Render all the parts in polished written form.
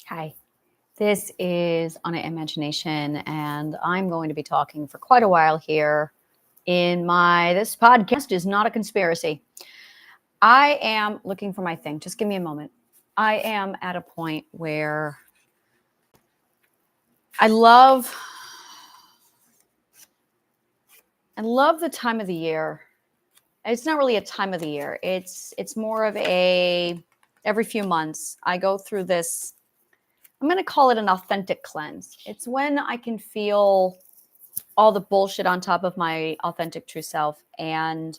Hi, this is On Imagination, and I'm going to be talking for quite a while here. This podcast is not a conspiracy. I am looking for my thing. Just give me a moment. I am at a point where I love the time of the year. It's not really a time of the year. It's more of a every few months I go through this. I'm going to call it an authentic cleanse. It's when I can feel all the bullshit on top of my authentic true self, and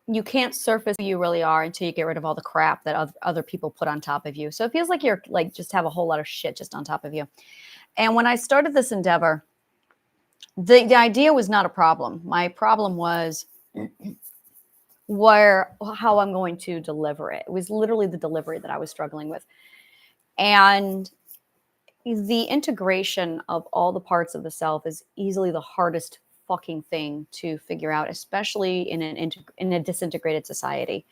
you can't surface who you really are until you get rid of all the crap that other people put on top of you. So it feels like you're like just have a whole lot of shit just on top of you. And when I started this endeavor, the idea was not a problem. My problem was how I'm going to deliver it. It was literally the delivery that I was struggling with. And the integration of all the parts of the self is easily the hardest fucking thing to figure out, especially in a disintegrated society.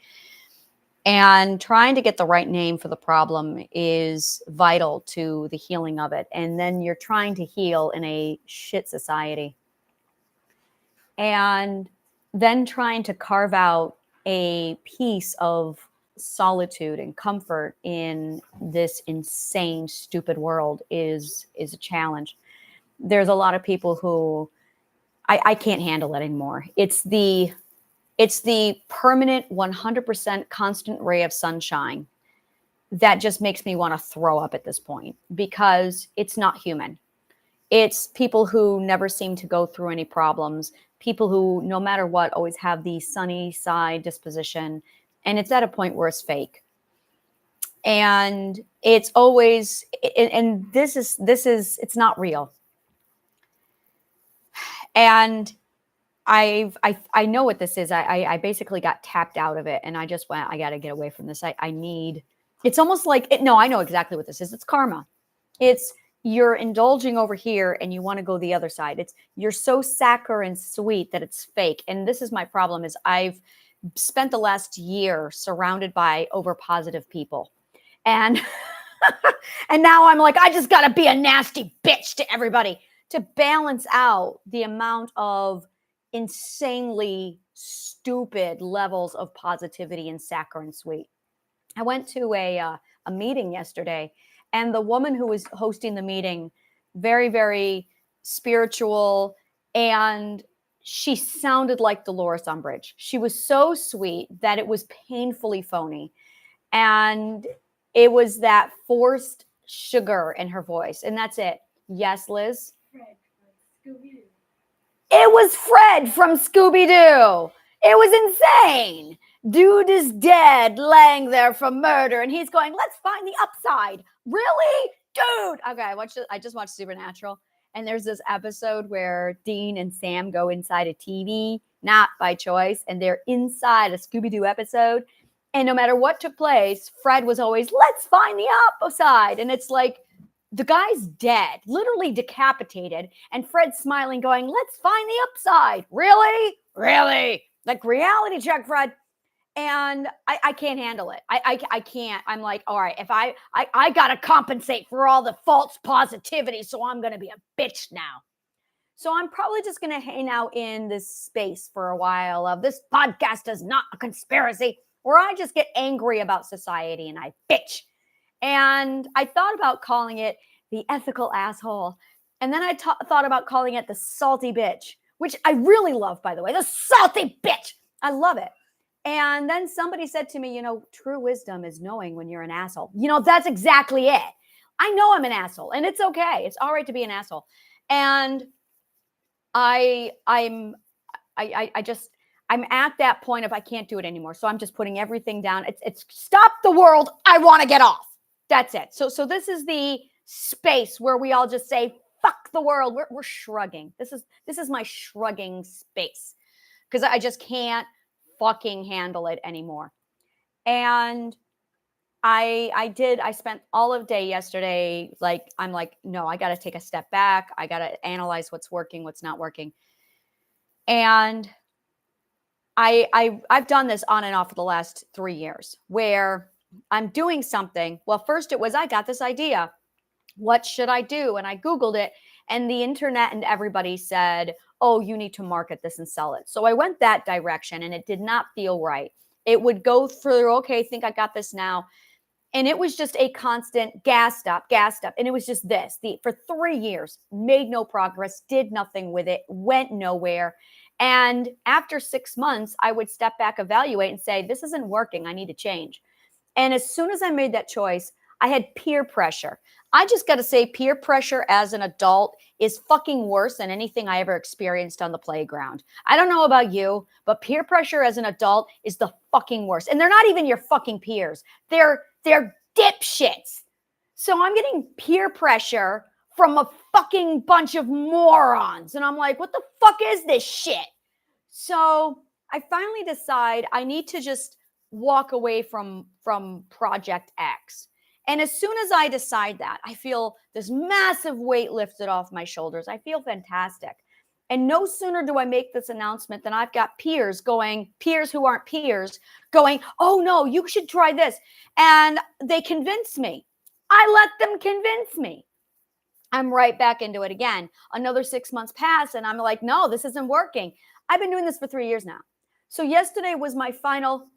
And trying to get the right name for the problem is vital to the healing of it. And then you're trying to heal in a shit society. And then trying to carve out a piece of solitude and comfort in this insane, stupid world is a challenge. There's a lot of people who I can't handle it anymore. It's the permanent 100% constant ray of sunshine that just makes me want to throw up at this point, because it's not human. It's people who never seem to go through any problems, people who, no matter what, always have the sunny side disposition. And it's at a point where it's fake. And it's always, and this is, it's not real. And I know what this is. I basically got tapped out of it, and I just went, I got to get away from this. It's almost like, no, I know exactly what this is. It's karma. It's, you're indulging over here and you want to go the other side. You're so saccharine and sweet that it's fake. And this is my problem, is I've spent the last year surrounded by over positive people. And, and now I'm like, I just got to be a nasty bitch to everybody to balance out the amount of insanely stupid levels of positivity and saccharine sweet. I went to a meeting yesterday, and the woman who was hosting the meeting, very, very spiritual, and she sounded like Dolores Umbridge. She was so sweet that it was painfully phony. And it was that forced sugar in her voice. And that's it. Yes, Liz? Fred from Scooby-Doo. It was Fred from Scooby-Doo. It was insane. Dude is dead, laying there for murder, and he's going, let's find the upside. Really? Dude. Okay, I just watched Supernatural, and there's this episode where Dean and Sam go inside a TV, not by choice, and they're inside a Scooby-Doo episode. And no matter what took place, Fred was always, let's find the upside. And it's like, the guy's dead, literally decapitated, and Fred's smiling, going, let's find the upside. Really? Really? Like, reality check, Fred. And I can't handle it. I can't. I'm like, all right, if I got to compensate for all the false positivity, so I'm going to be a bitch now. So I'm probably just going to hang out in this space for a while of, this podcast is not a conspiracy, where I just get angry about society and I bitch. And I thought about calling it the ethical asshole. And then I thought about calling it the salty bitch, which I really love, by the way, the salty bitch. I love it. And then somebody said to me, true wisdom is knowing when you're an asshole. That's exactly it. I know I'm an asshole, and it's okay. It's all right to be an asshole. And I'm at that point of, I can't do it anymore. So I'm just putting everything down. It's stop the world. I want to get off. That's it. So this is the space where we all just say, fuck the world. We're shrugging. This is my shrugging space, because I just can't fucking handle it anymore. And I spent all of day yesterday, I'm like, no, I got to take a step back. I got to analyze what's working, what's not working. And I've done this on and off for the last 3 years, where I'm doing something. Well, first it was, I got this idea. What should I do? And I Googled it, and the internet and everybody said, oh, you need to market this and sell it. So I went that direction, and it did not feel right. It would go through, okay, I think I got this now. And it was just a constant gassed up. And it was just this. For 3 years, made no progress, did nothing with it, went nowhere. And after 6 months, I would step back, evaluate, and say, this isn't working. I need to change. And as soon as I made that choice, I had peer pressure. I just got to say, peer pressure as an adult is fucking worse than anything I ever experienced on the playground. I don't know about you, but peer pressure as an adult is the fucking worst. And they're not even your fucking peers. They're dipshits. So I'm getting peer pressure from a fucking bunch of morons. And I'm like, what the fuck is this shit? So I finally decide I need to just walk away from Project X. And as soon as I decide that, I feel this massive weight lifted off my shoulders. I feel fantastic. And no sooner do I make this announcement than I've got peers who aren't peers, going, oh no, you should try this. And they convince me. I let them convince me. I'm right back into it again. Another 6 months pass, and I'm like, no, this isn't working. I've been doing this for 3 years now. So yesterday was my final,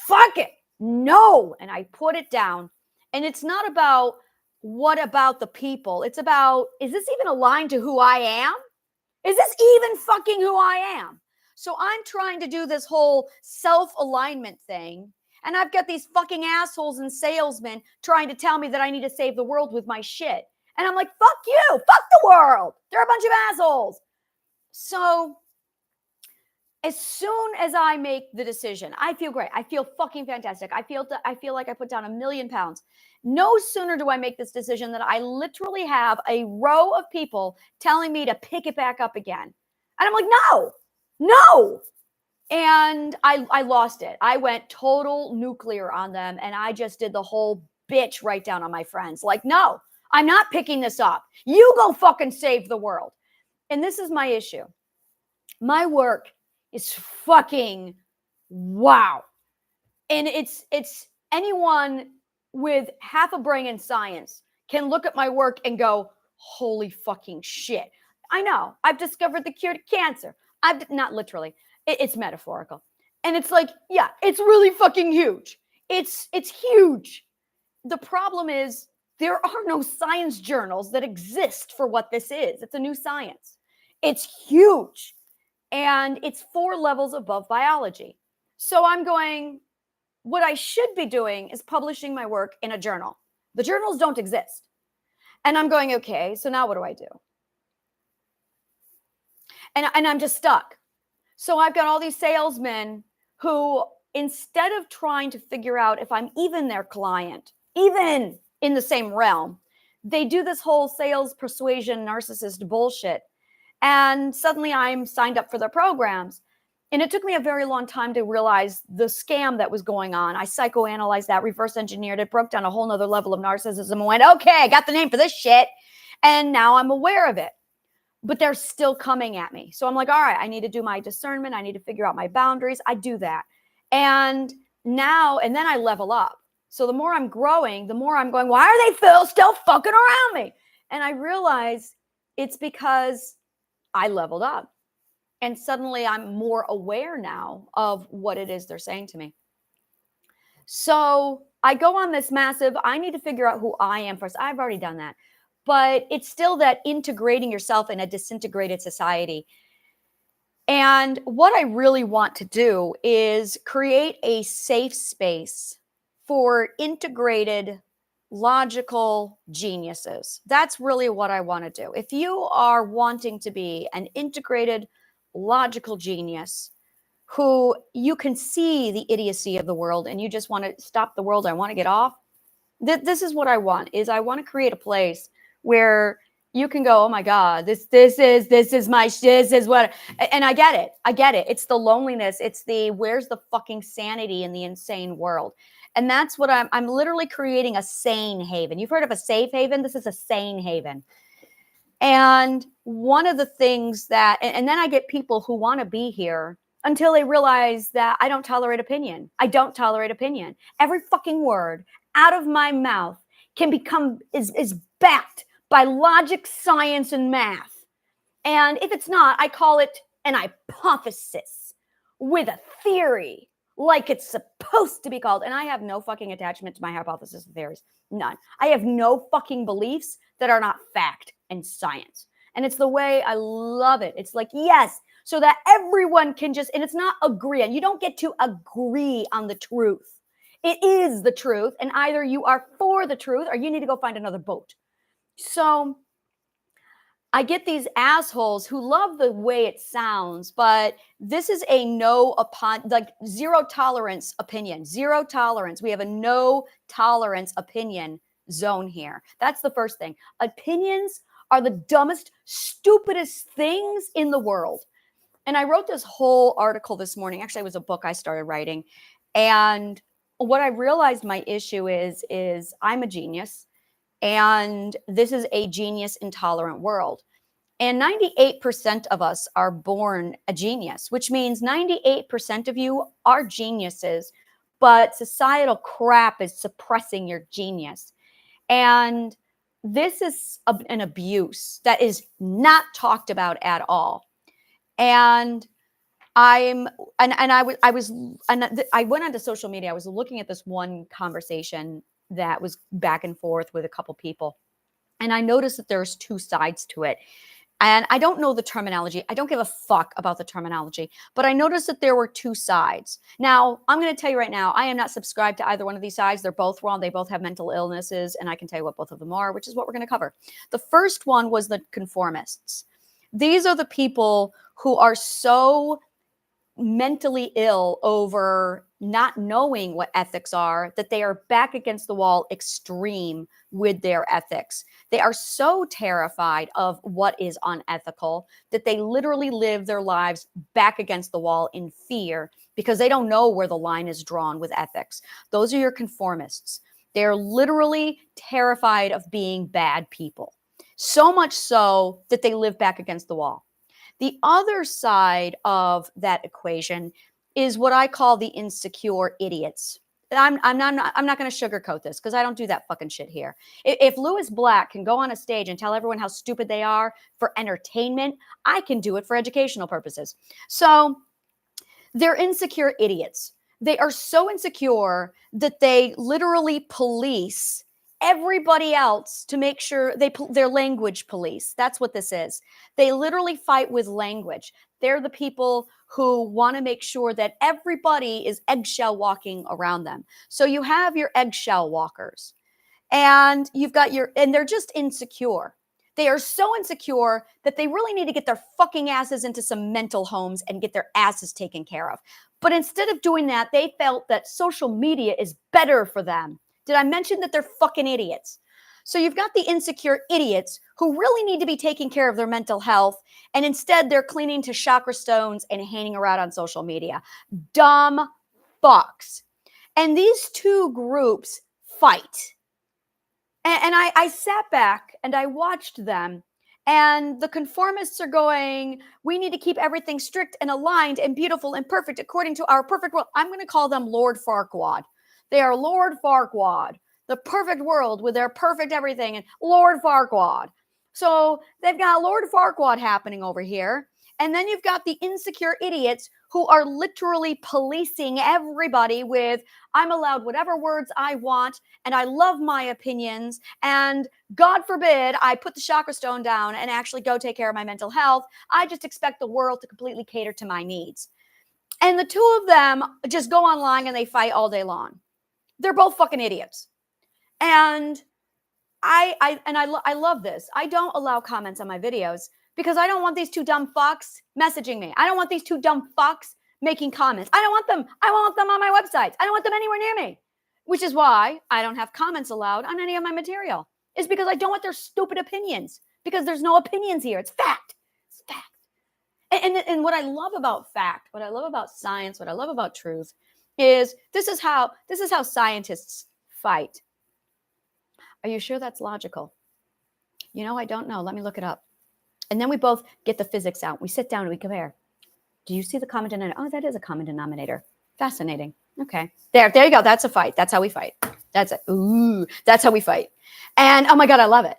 fuck it, no. And I put it down. And it's not about what about the people. It's about, is this even aligned to who I am? Is this even fucking who I am? So I'm trying to do this whole self-alignment thing. And I've got these fucking assholes and salesmen trying to tell me that I need to save the world with my shit. And I'm like, fuck you, fuck the world. They're a bunch of assholes. So as soon as I make the decision, I feel great. I feel fucking fantastic. I feel like I put down 1,000,000 pounds. No sooner do I make this decision than I literally have a row of people telling me to pick it back up again. And I'm like, no. And I lost it. I went total nuclear on them. And I just did the whole bitch right down on my friends. Like, no, I'm not picking this up. You go fucking save the world. And this is my issue. My work is fucking wow. And it's anyone with half a brain in science can look at my work and go, holy fucking shit. I know. I've discovered the cure to cancer. Not literally. It's metaphorical. And it's like, yeah, it's really fucking huge. It's huge. The problem is there are no science journals that exist for what this is. It's a new science. It's huge. And it's 4 levels above biology. So I'm going, what I should be doing is publishing my work in a journal. The journals don't exist. And I'm going, okay, so now what do I do? And I'm just stuck. So I've got all these salesmen who, instead of trying to figure out if I'm even their client, even in the same realm, they do this whole sales persuasion narcissist bullshit. And suddenly I'm signed up for their programs. And it took me a very long time to realize the scam that was going on. I psychoanalyzed that, reverse engineered it, broke down a whole nother level of narcissism and went, okay, I got the name for this shit. And now I'm aware of it. But they're still coming at me. So I'm like, all right, I need to do my discernment. I need to figure out my boundaries. I do that. And then I level up. So the more I'm growing, the more I'm going, why are they still fucking around me? And I realize it's because I leveled up. And suddenly I'm more aware now of what it is they're saying to me. So I go on this massive, I need to figure out who I am first. I've already done that. But it's still that integrating yourself in a disintegrated society. And what I really want to do is create a safe space for integrated, logical geniuses. That's really what I want to do. If you are wanting to be an integrated, logical genius who you can see the idiocy of the world and you just want to stop the world, I want to get off. This is what I want, is I want to create a place where you can go, oh my God, this is what, and I get it. It's the loneliness. It's where's the fucking sanity in the insane world? And that's what I'm literally creating, a sane haven. You've heard of a safe haven? This is a sane haven. And one of the things that, and then I get people who want to be here until they realize that I don't tolerate opinion. I don't tolerate opinion. Every fucking word out of my mouth is backed by logic, science, and math. And if it's not, I call it an hypothesis with a theory, like it's supposed to be called. And I have no fucking attachment to my hypothesis and theories. None. I have no fucking beliefs that are not fact and science. And it's the way I love it. It's like, yes, so that everyone can just, and it's not agree. And you don't get to agree on the truth. It is the truth. And either you are for the truth or you need to go find another boat. So I get these assholes who love the way it sounds, but this is a no upon, like, zero tolerance opinion, zero tolerance. We have a no tolerance opinion zone here. That's the first thing. Opinions are the dumbest, stupidest things in the world. And I wrote this whole article this morning. Actually, it was a book I started writing. And what I realized my issue is I'm a genius. And this is a genius intolerant world. And 98% of us are born a genius, which means 98% of you are geniuses, but societal crap is suppressing your genius. And this is an abuse that is not talked about at all. And I went onto social media. I was looking at this one conversation that was back and forth with a couple people. And I noticed that there's two sides to it. And I don't know the terminology. I don't give a fuck about the terminology, but I noticed that there were two sides. Now, I'm going to tell you right now, I am not subscribed to either one of these sides. They're both wrong. They both have mental illnesses, and I can tell you what both of them are, which is what we're going to cover. The first one was the conformists. These are the people who are so mentally ill over not knowing what ethics are that they are back against the wall extreme with their ethics. They are so terrified of what is unethical that they literally live their lives back against the wall in fear because they don't know where the line is drawn with ethics. Those are your conformists. They're literally terrified of being bad people, so much so that they live back against the wall. The other side of that equation is what I call the insecure idiots. I'm not going to sugarcoat this because I don't do that fucking shit here. If Lewis Black can go on a stage and tell everyone how stupid they are for entertainment, I can do it for educational purposes. So they're insecure idiots. They are so insecure that they literally police everybody else to make sure they're language police. That's what this is. They literally fight with language. They're the people who want to make sure that everybody is eggshell walking around them. So you have your eggshell walkers, and you've got and they're just insecure. They are so insecure that they really need to get their fucking asses into some mental homes and get their asses taken care of. But instead of doing that, they felt that social media is better for them. Did I mention that they're fucking idiots? So you've got the insecure idiots who really need to be taking care of their mental health, and instead they're clinging to chakra stones and hanging around on social media. Dumb fucks. And these two groups fight. And I sat back and I watched them. And the conformists are going, we need to keep everything strict and aligned and beautiful and perfect according to our perfect world. I'm going to call them Lord Farquaad. They are Lord Farquaad, the perfect world with their perfect everything, and Lord Farquaad. So they've got Lord Farquaad happening over here. And then you've got the insecure idiots who are literally policing everybody with, I'm allowed whatever words I want, and I love my opinions, and God forbid I put the chakra stone down and actually go take care of my mental health. I just expect the world to completely cater to my needs. And the two of them just go online and they fight all day long. They're both fucking idiots. And I love this. I don't allow comments on my videos because I don't want these two dumb fucks messaging me. I don't want these two dumb fucks making comments. I don't want them. I want them on my websites. I don't want them anywhere near me, which is why I don't have comments allowed on any of my material. It's because I don't want their stupid opinions, because there's no opinions here. It's fact. It's fact. And what I love about fact, what I love about science, what I love about truth is this is how scientists fight. Are you sure that's logical? You know, I don't know. Let me look it up. And then we both get the physics out. We sit down and we compare. Do you see the common denominator? Oh, that is a common denominator. Fascinating. Okay. There you go. That's a fight. That's how we fight. That's it. Ooh, that's how we fight. And oh my God, I love it.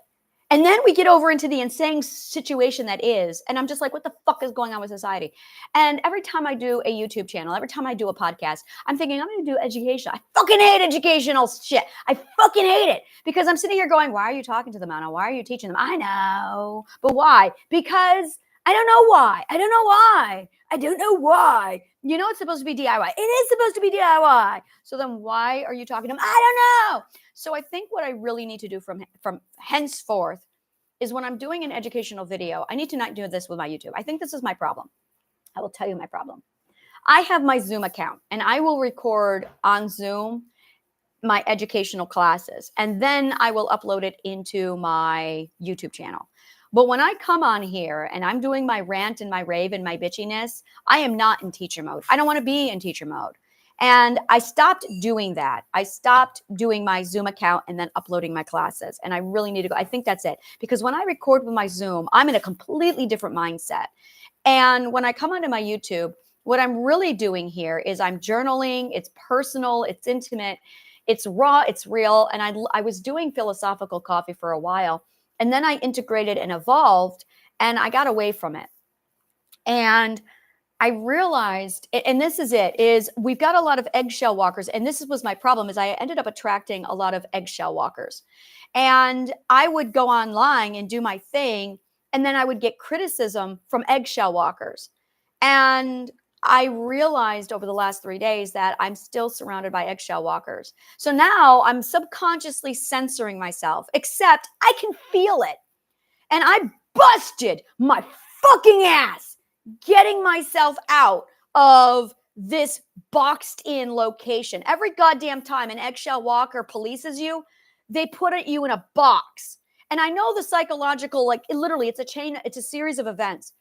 And then we get over into the insane situation that is, and I'm just like, what the fuck is going on with society? And every time I do a YouTube channel, every time I do a podcast, I'm thinking I'm going to do education. I fucking hate educational shit. I fucking hate it because I'm sitting here going, why are you talking to them, Anna? Why are you teaching them? I know, but why? Because I don't know why. I don't know why. I don't know why. You know, it's supposed to be DIY. It is supposed to be DIY. So then why are you talking to them? I don't know. So I think what I really need to do from henceforth is when I'm doing an educational video, I need to not do this with my YouTube. I think this is my problem. I will tell you my problem. I have my Zoom account and I will record on Zoom my educational classes and then I will upload it into my YouTube channel. But when I come on here and I'm doing my rant and my rave and my bitchiness, I am not in teacher mode. I don't want to be in teacher mode. And I stopped doing that. I stopped doing my Zoom account and then uploading my classes. And I really need to go. I think that's it. Because when I record with my Zoom, I'm in a completely different mindset. And when I come onto my YouTube, what I'm really doing here is I'm journaling. It's personal. It's intimate. It's raw. It's real. And I was doing philosophical coffee for a while. And then I integrated and evolved and I got away from it. And I realized, and this is it, is we've got a lot of eggshell walkers. And this was my problem is I ended up attracting a lot of eggshell walkers. And I would go online and do my thing. And then I would get criticism from eggshell walkers. And I realized over the last 3 days that I'm still surrounded by eggshell walkers. So now I'm subconsciously censoring myself, except I can feel it. And I busted my fucking ass getting myself out of this boxed in location. Every goddamn time an eggshell walker polices you, they put you in a box. And I know the psychological, like literally it's a chain, it's a series of events.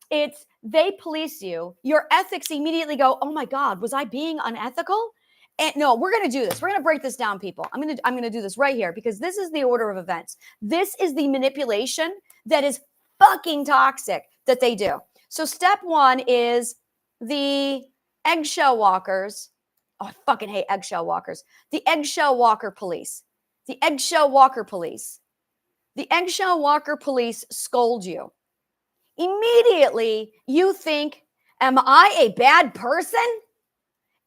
It's they police you, your ethics immediately go, oh my God, was I being unethical? And no, we're going to do this. We're going to break this down, people. I'm going to do this right here because this is the order of events. This is the manipulation that is fucking toxic that they do. So step one is the eggshell walkers. Oh, I fucking hate eggshell walkers. The eggshell walker police. The eggshell walker police. The eggshell walker police scold you. Immediately, you think, am I a bad person?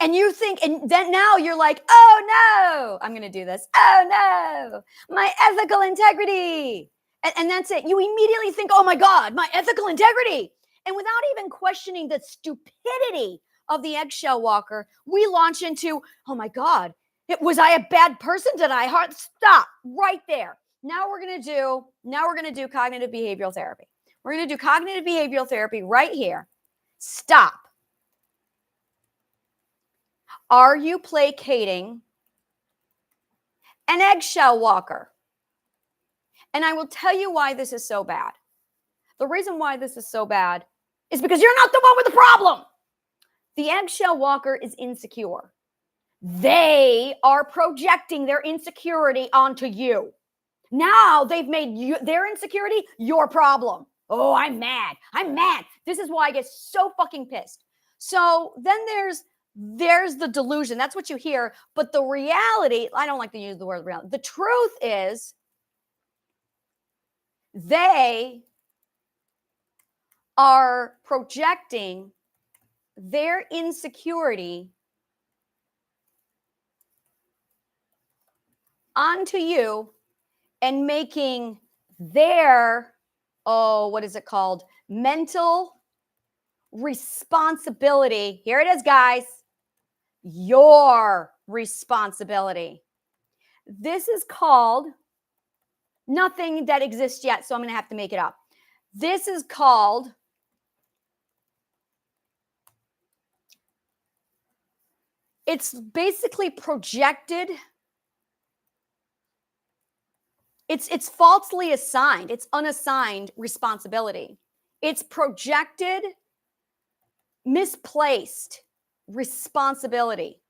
And you think, and then now you're like, oh no, I'm going to do this. Oh no, my ethical integrity. And that's it. You immediately think, oh my God, my ethical integrity. And without even questioning the stupidity of the eggshell walker, we launch into, oh my God, was I a bad person? Did I hurt? Stop right there. Now we're going to do cognitive behavioral therapy. We're going to do cognitive behavioral therapy right here. Stop. Are you placating an eggshell walker? And I will tell you why this is so bad. The reason why this is so bad is because you're not the one with the problem. The eggshell walker is insecure. They are projecting their insecurity onto you. Now they've made their insecurity your problem. Oh, I'm mad. I'm mad. This is why I get so fucking pissed. So then there's the delusion. That's what you hear. But the reality, I don't like to use the word reality. The truth is they are projecting their insecurity onto you and making their, what is it called? Mental responsibility. Here it is, guys. Your responsibility. This is called nothing that exists yet, so I'm going to have to make it up. This is called it's basically projected. It's falsely assigned. It's unassigned responsibility. It's projected, misplaced responsibility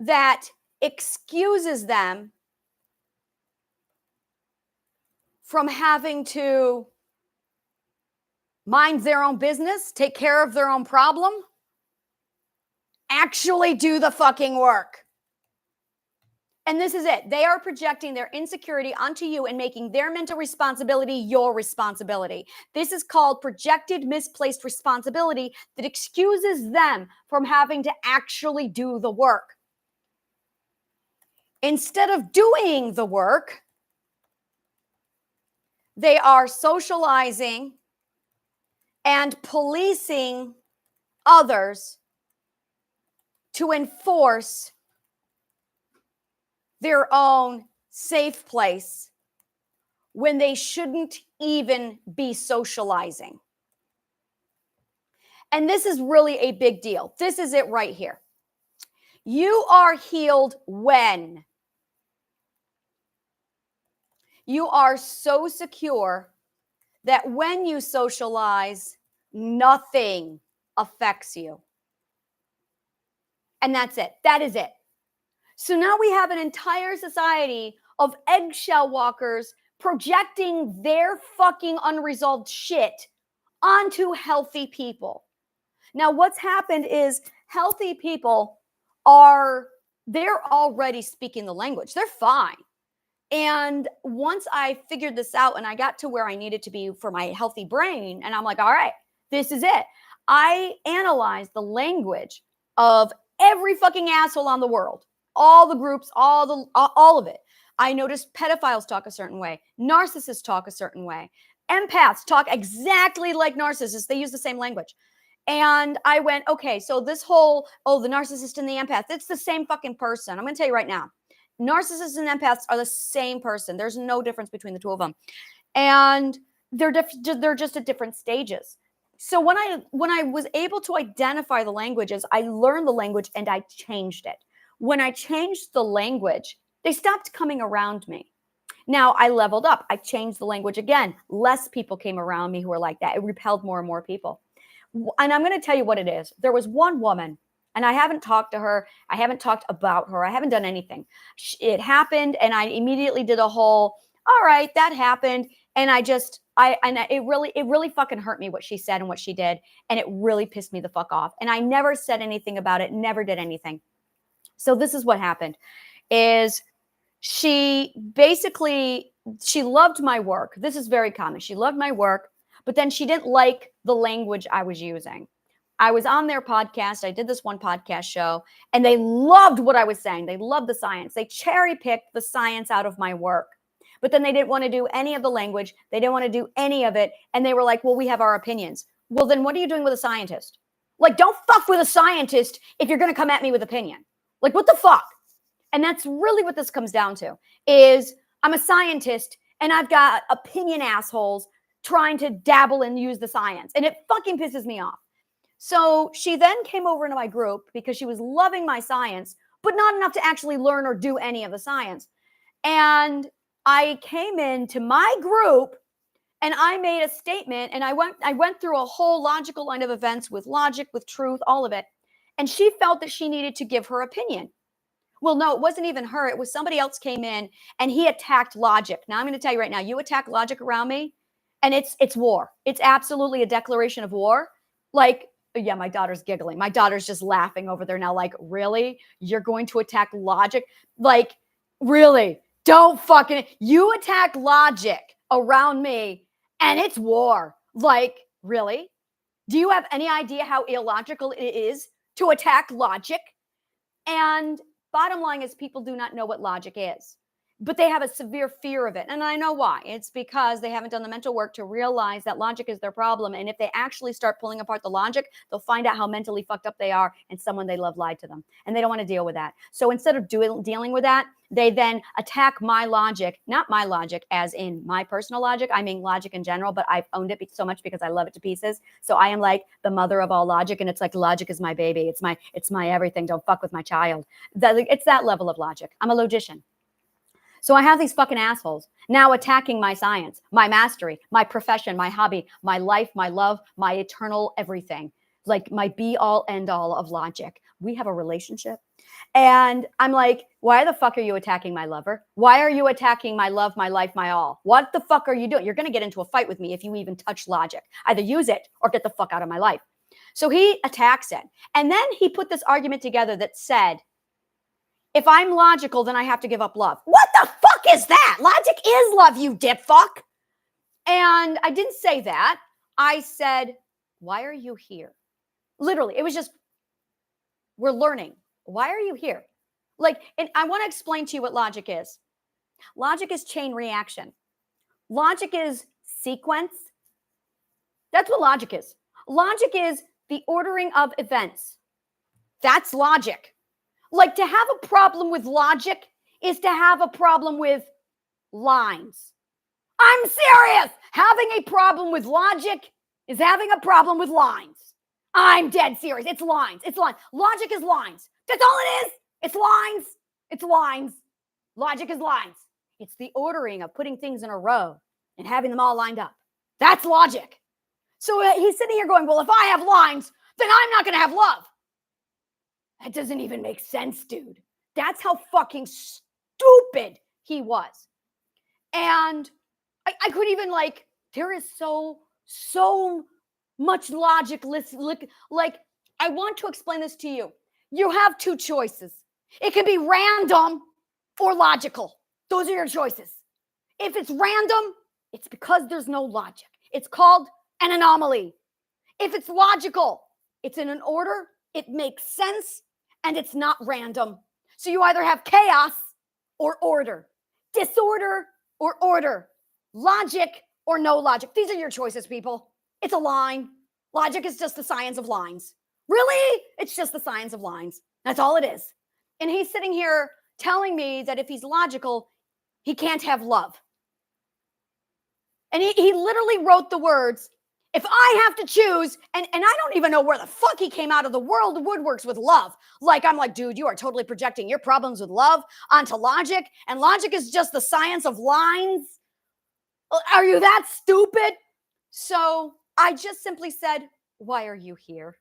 that excuses them from having to mind their own business, take care of their own problem, actually do the fucking work. And this is it. They are projecting their insecurity onto you and making their mental responsibility your responsibility. This is called projected misplaced responsibility that excuses them from having to actually do the work. Instead of doing the work, they are socializing and policing others to enforce their own safe place when they shouldn't even be socializing. And this is really a big deal. This is it right here. You are healed when you are so secure that when you socialize, nothing affects you. And that's it. That is it. So now we have an entire society of eggshell walkers projecting their fucking unresolved shit onto healthy people. Now, what's happened is healthy people they're already speaking the language. They're fine. And once I figured this out and I got to where I needed to be for my healthy brain, and I'm like, all right, this is it. I analyzed the language of every fucking asshole on the world, all the groups, all of it. I noticed pedophiles talk a certain way. Narcissists talk a certain way. Empaths talk exactly like narcissists. They use the same language. And I went, okay, so this whole, the narcissist and the empath, it's the same fucking person. I'm going to tell you right now. Narcissists and empaths are the same person. There's no difference between the two of them. And they're just at different stages. So when I was able to identify the languages, I learned the language and I changed it. When I changed the language, they stopped coming around me. Now I leveled up. I changed the language again. Less people came around me who were like that. It repelled more and more people. And I'm going to tell you what it is. There was one woman, and I haven't talked to her. I haven't talked about her. I haven't done anything. It happened, and I immediately did a whole, all right, that happened. And it really fucking hurt me what she said and what she did. And it really pissed me the fuck off. And I never said anything about it, never did anything. So this is what happened is she loved my work. This is very common. She loved my work, but then she didn't like the language I was using. I was on their podcast. I did this one podcast show, and they loved what I was saying. They loved the science. They cherry-picked the science out of my work. But then they didn't want to do any of the language. They didn't want to do any of it. And they were like, well, we have our opinions. Well, then what are you doing with a scientist? Like, don't fuck with a scientist if you're going to come at me with opinion. Like, what the fuck? And that's really what this comes down to is I'm a scientist and I've got opinion assholes trying to dabble and use the science. And it fucking pisses me off. So she then came over into my group because she was loving my science, but not enough to actually learn or do any of the science. And I came into my group and I made a statement and I went through a whole logical line of events with logic, with truth, all of it. And she felt that she needed to give her opinion. Well, no, it wasn't even her. It was somebody else came in and he attacked logic. Now I'm going to tell you right now, you attack logic around me and it's war. It's absolutely a declaration of war. Like, yeah, my daughter's giggling. My daughter's just laughing over there now. Like, really? You're going to attack logic? Like, really? Don't fucking, you attack logic around me and it's war. Like, really? Do you have any idea how illogical it is to attack logic? And bottom line is people do not know what logic is, but they have a severe fear of it. And I know why. It's because they haven't done the mental work to realize that logic is their problem. And if they actually start pulling apart the logic, they'll find out how mentally fucked up they are and someone they love lied to them. And they don't want to deal with that. So instead of dealing with that, they then attack my logic, not my logic as in my personal logic. I mean logic in general, but I've owned it so much because I love it to pieces. So I am like the mother of all logic. And it's like logic is my baby. It's my everything. Don't fuck with my child. It's that level of logic. I'm a logician. So I have these fucking assholes now attacking my science, my mastery, my profession, my hobby, my life, my love, my eternal everything, like my be all end all of logic. we have a relationship. And I'm like, why the fuck are you attacking my lover? Why are you attacking my love, my life, my all? What the fuck are you doing? You're going to get into a fight with me if you even touch logic. Either use it or get the fuck out of my life. So he attacks it. And then he put this argument together that said, if I'm logical, then I have to give up love. What the fuck is that? Logic is love, you dip fuck. And I didn't say that. I said, why are you here? Literally, it was just, we're learning. Why are you here? Like, and I want to explain to you what logic is. Logic is chain reaction. Logic is sequence. That's what logic is. Logic is the ordering of events. That's logic. Like, to have a problem with logic is to have a problem with lines. I'm serious. Having a problem with logic is having a problem with lines. I'm dead serious. It's lines. It's lines. Logic is lines. That's all it is. It's lines. It's lines. Logic is lines. It's the ordering of putting things in a row and having them all lined up. That's logic. So he's sitting here going, well, if I have lines, then I'm not going to have love. That doesn't even make sense, dude. That's how fucking stupid he was. And I couldn't even, like, there is so much logic. Like, I want to explain this to you. You have two choices. It can be random or logical. Those are your choices. If it's random, it's because there's no logic. It's called an anomaly. If it's logical, it's in an order, it makes sense, and it's not random. So you either have chaos or order, disorder or order, logic or no logic. These are your choices, people. It's a line. Logic is just the science of lines. Really? It's just the science of lines. That's all it is. And he's sitting here telling me that if he's logical, he can't have love. And he literally wrote the words, if I have to choose, and I don't even know where the fuck he came out of the world of woodworks with love. Like, I'm like, dude, you are totally projecting your problems with love onto logic, and logic is just the science of lines. Are you that stupid? So I just simply said, why are you here?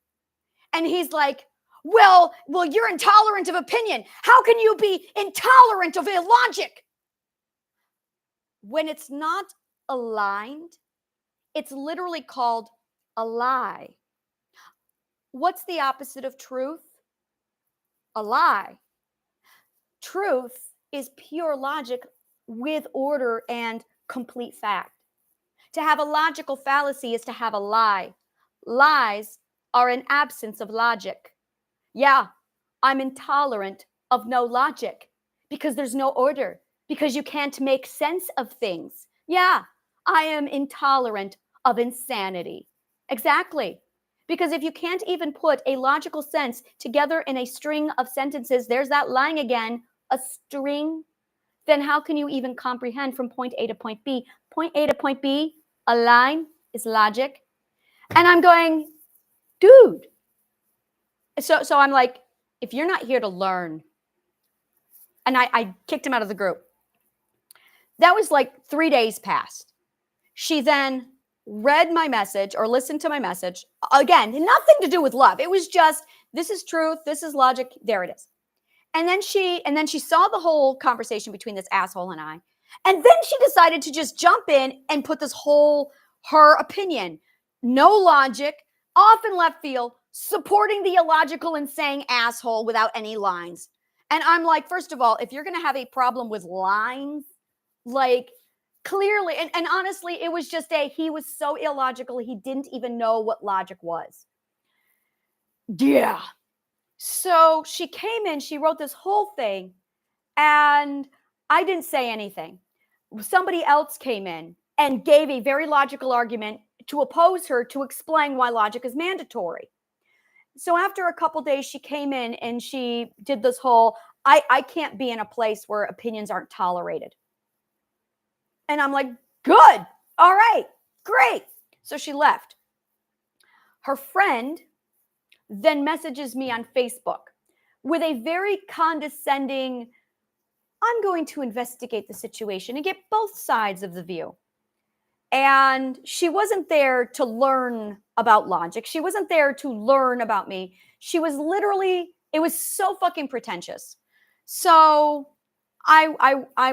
And he's like, well, you're intolerant of opinion. How can you be intolerant of illogic? When it's not aligned, it's literally called a lie. What's the opposite of truth? A lie. Truth is pure logic with order and complete fact. To have a logical fallacy is to have a lie. Lies are an absence of logic. Yeah, I'm intolerant of no logic because there's no order, because you can't make sense of things. Yeah, I am intolerant of insanity. Exactly. Because if you can't even put a logical sense together in a string of sentences, there's that line again, a string, then how can you even comprehend from point A to point B? Point A to point B, a line is logic. And I'm going, dude. So I'm like, if you're not here to learn, and I kicked him out of the group. That was like 3 days passed. She then read my message or listened to my message. Again, nothing to do with love. It was just, this is truth, this is logic, there it is. And then she saw the whole conversation between this asshole and I. And then she decided to just jump in and put this whole, her opinion, no logic, off in left field, supporting the illogical and saying asshole without any lines. And I'm like, first of all, if you're going to have a problem with lines, like clearly, and honestly, it was just he was so illogical, he didn't even know what logic was. Yeah. So she came in, she wrote this whole thing, and I didn't say anything. Somebody else came in and gave a very logical argument to oppose her, to explain why logic is mandatory. So after a couple days, she came in and she did this whole, I can't be in a place where opinions aren't tolerated. And I'm like, good. All right, great. So she left. Her friend then messages me on Facebook with a very condescending, I'm going to investigate the situation and get both sides of the view. And she wasn't there to learn about logic. She wasn't there to learn about me. She was literally It was so fucking pretentious. So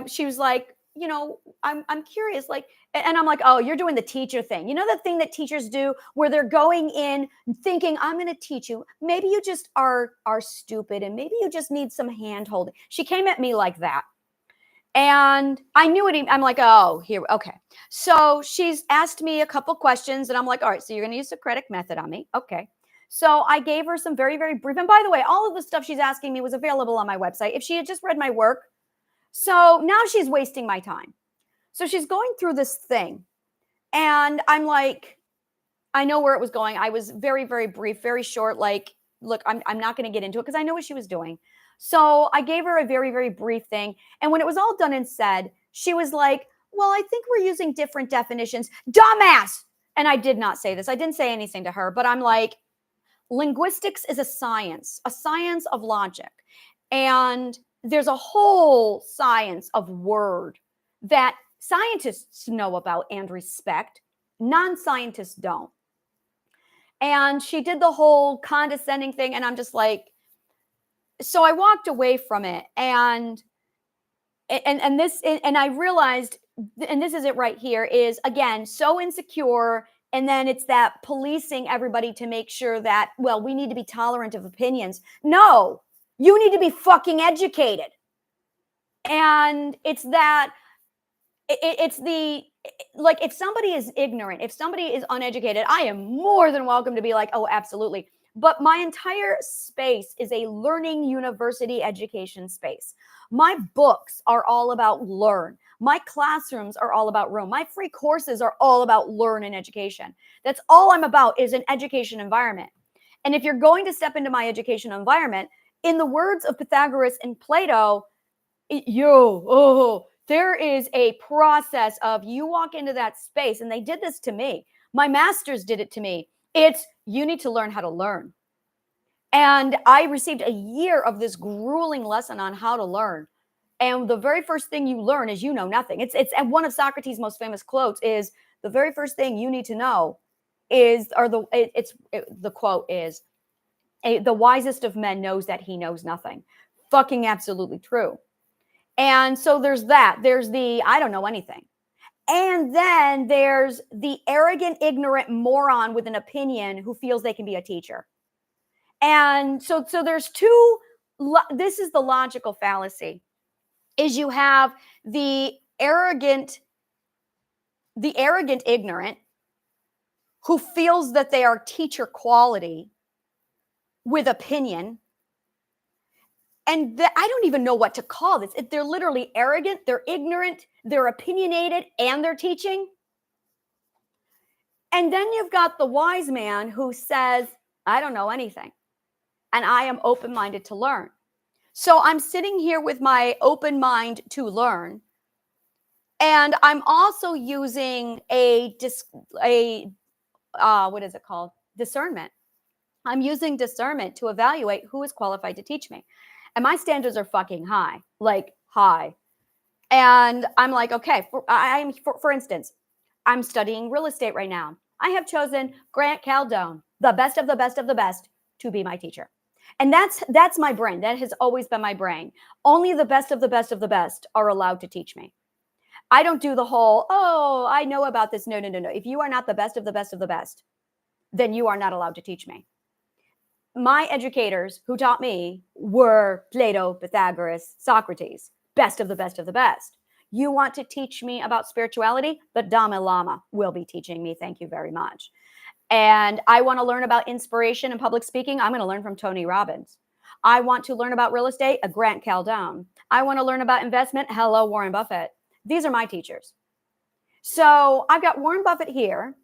she was like, I'm curious, like, and I'm like, oh, you're doing the teacher thing. You know, the thing that teachers do where they're going in thinking, I'm going to teach you. Maybe you just are stupid and maybe you just need some hand holding. She came at me like that. And I knew it. I'm like, oh, here. Okay. So she's asked me a couple questions and I'm like, all right, so you're going to use the Socratic method on me. Okay. So I gave her some very, very brief. And by the way, all of the stuff she's asking me was available on my website. If she had just read my work. So now she's wasting my time. So she's going through this thing. And I'm like, I know where it was going. I was very, very brief, very short. Like, look, I'm not going to get into it because I know what she was doing. So I gave her a very, very brief thing. And when it was all done and said, she was like, well, I think we're using different definitions. Dumbass. And I did not say this. I didn't say anything to her, but I'm like, linguistics is a science of logic. And there's a whole science of word that scientists know about and respect. Non-scientists don't. And she did the whole condescending thing. And I'm just like, so I walked away from it. And I realized, and this is it right here, is again, so insecure. And then it's that policing everybody to make sure that, well, we need to be tolerant of opinions. No, you need to be fucking educated. And it's that, it's the, like, if somebody is ignorant, if somebody is uneducated, I am more than welcome to be like, oh, absolutely. But my entire space is a learning university education space. My books are all about learn. My classrooms are all about room. My free courses are all about learn and education. That's all I'm about, is an education environment. And if you're going to step into my education environment, in the words of Pythagoras and Plato, there is a process of, you walk into that space, and they did this to me. My masters did it to me. It's, you need to learn how to learn. And I received a year of this grueling lesson on how to learn. And the very first thing you learn is you know nothing. It's and one of Socrates' most famous quotes is, the very first thing you need to know is, the quote is, the wisest of men knows that he knows nothing. Fucking absolutely true. And so there's that. There's the, I don't know anything. And then there's the arrogant, ignorant moron with an opinion who feels they can be a teacher. And so there's two, this is the logical fallacy, is you have the arrogant ignorant who feels that they are teacher quality with opinion. And I don't even know what to call this. They're literally arrogant, they're ignorant, they're opinionated, and they're teaching. And then you've got the wise man who says, I don't know anything, and I am open-minded to learn. So I'm sitting here with my open mind to learn. And I'm also using what is it called? Discernment. I'm using discernment to evaluate who is qualified to teach me. And my standards are fucking high, like high. And I'm like, okay, for instance, I'm studying real estate right now. I have chosen Grant Cardone, the best of the best of the best, to be my teacher. And that's my brain. That has always been my brain. Only the best of the best of the best are allowed to teach me. I don't do the whole, oh, I know about this. No. If you are not the best of the best of the best, then you are not allowed to teach me. My educators who taught me were Plato, Pythagoras, Socrates, best of the best of the best. You want to teach me about spirituality? The Dalai Lama will be teaching me. Thank you very much. And I want to learn about inspiration and public speaking. I'm going to learn from Tony Robbins. I want to learn about real estate, a Grant Cardone. I want to learn about investment. Hello, Warren Buffett. These are my teachers. So I've got Warren Buffett here.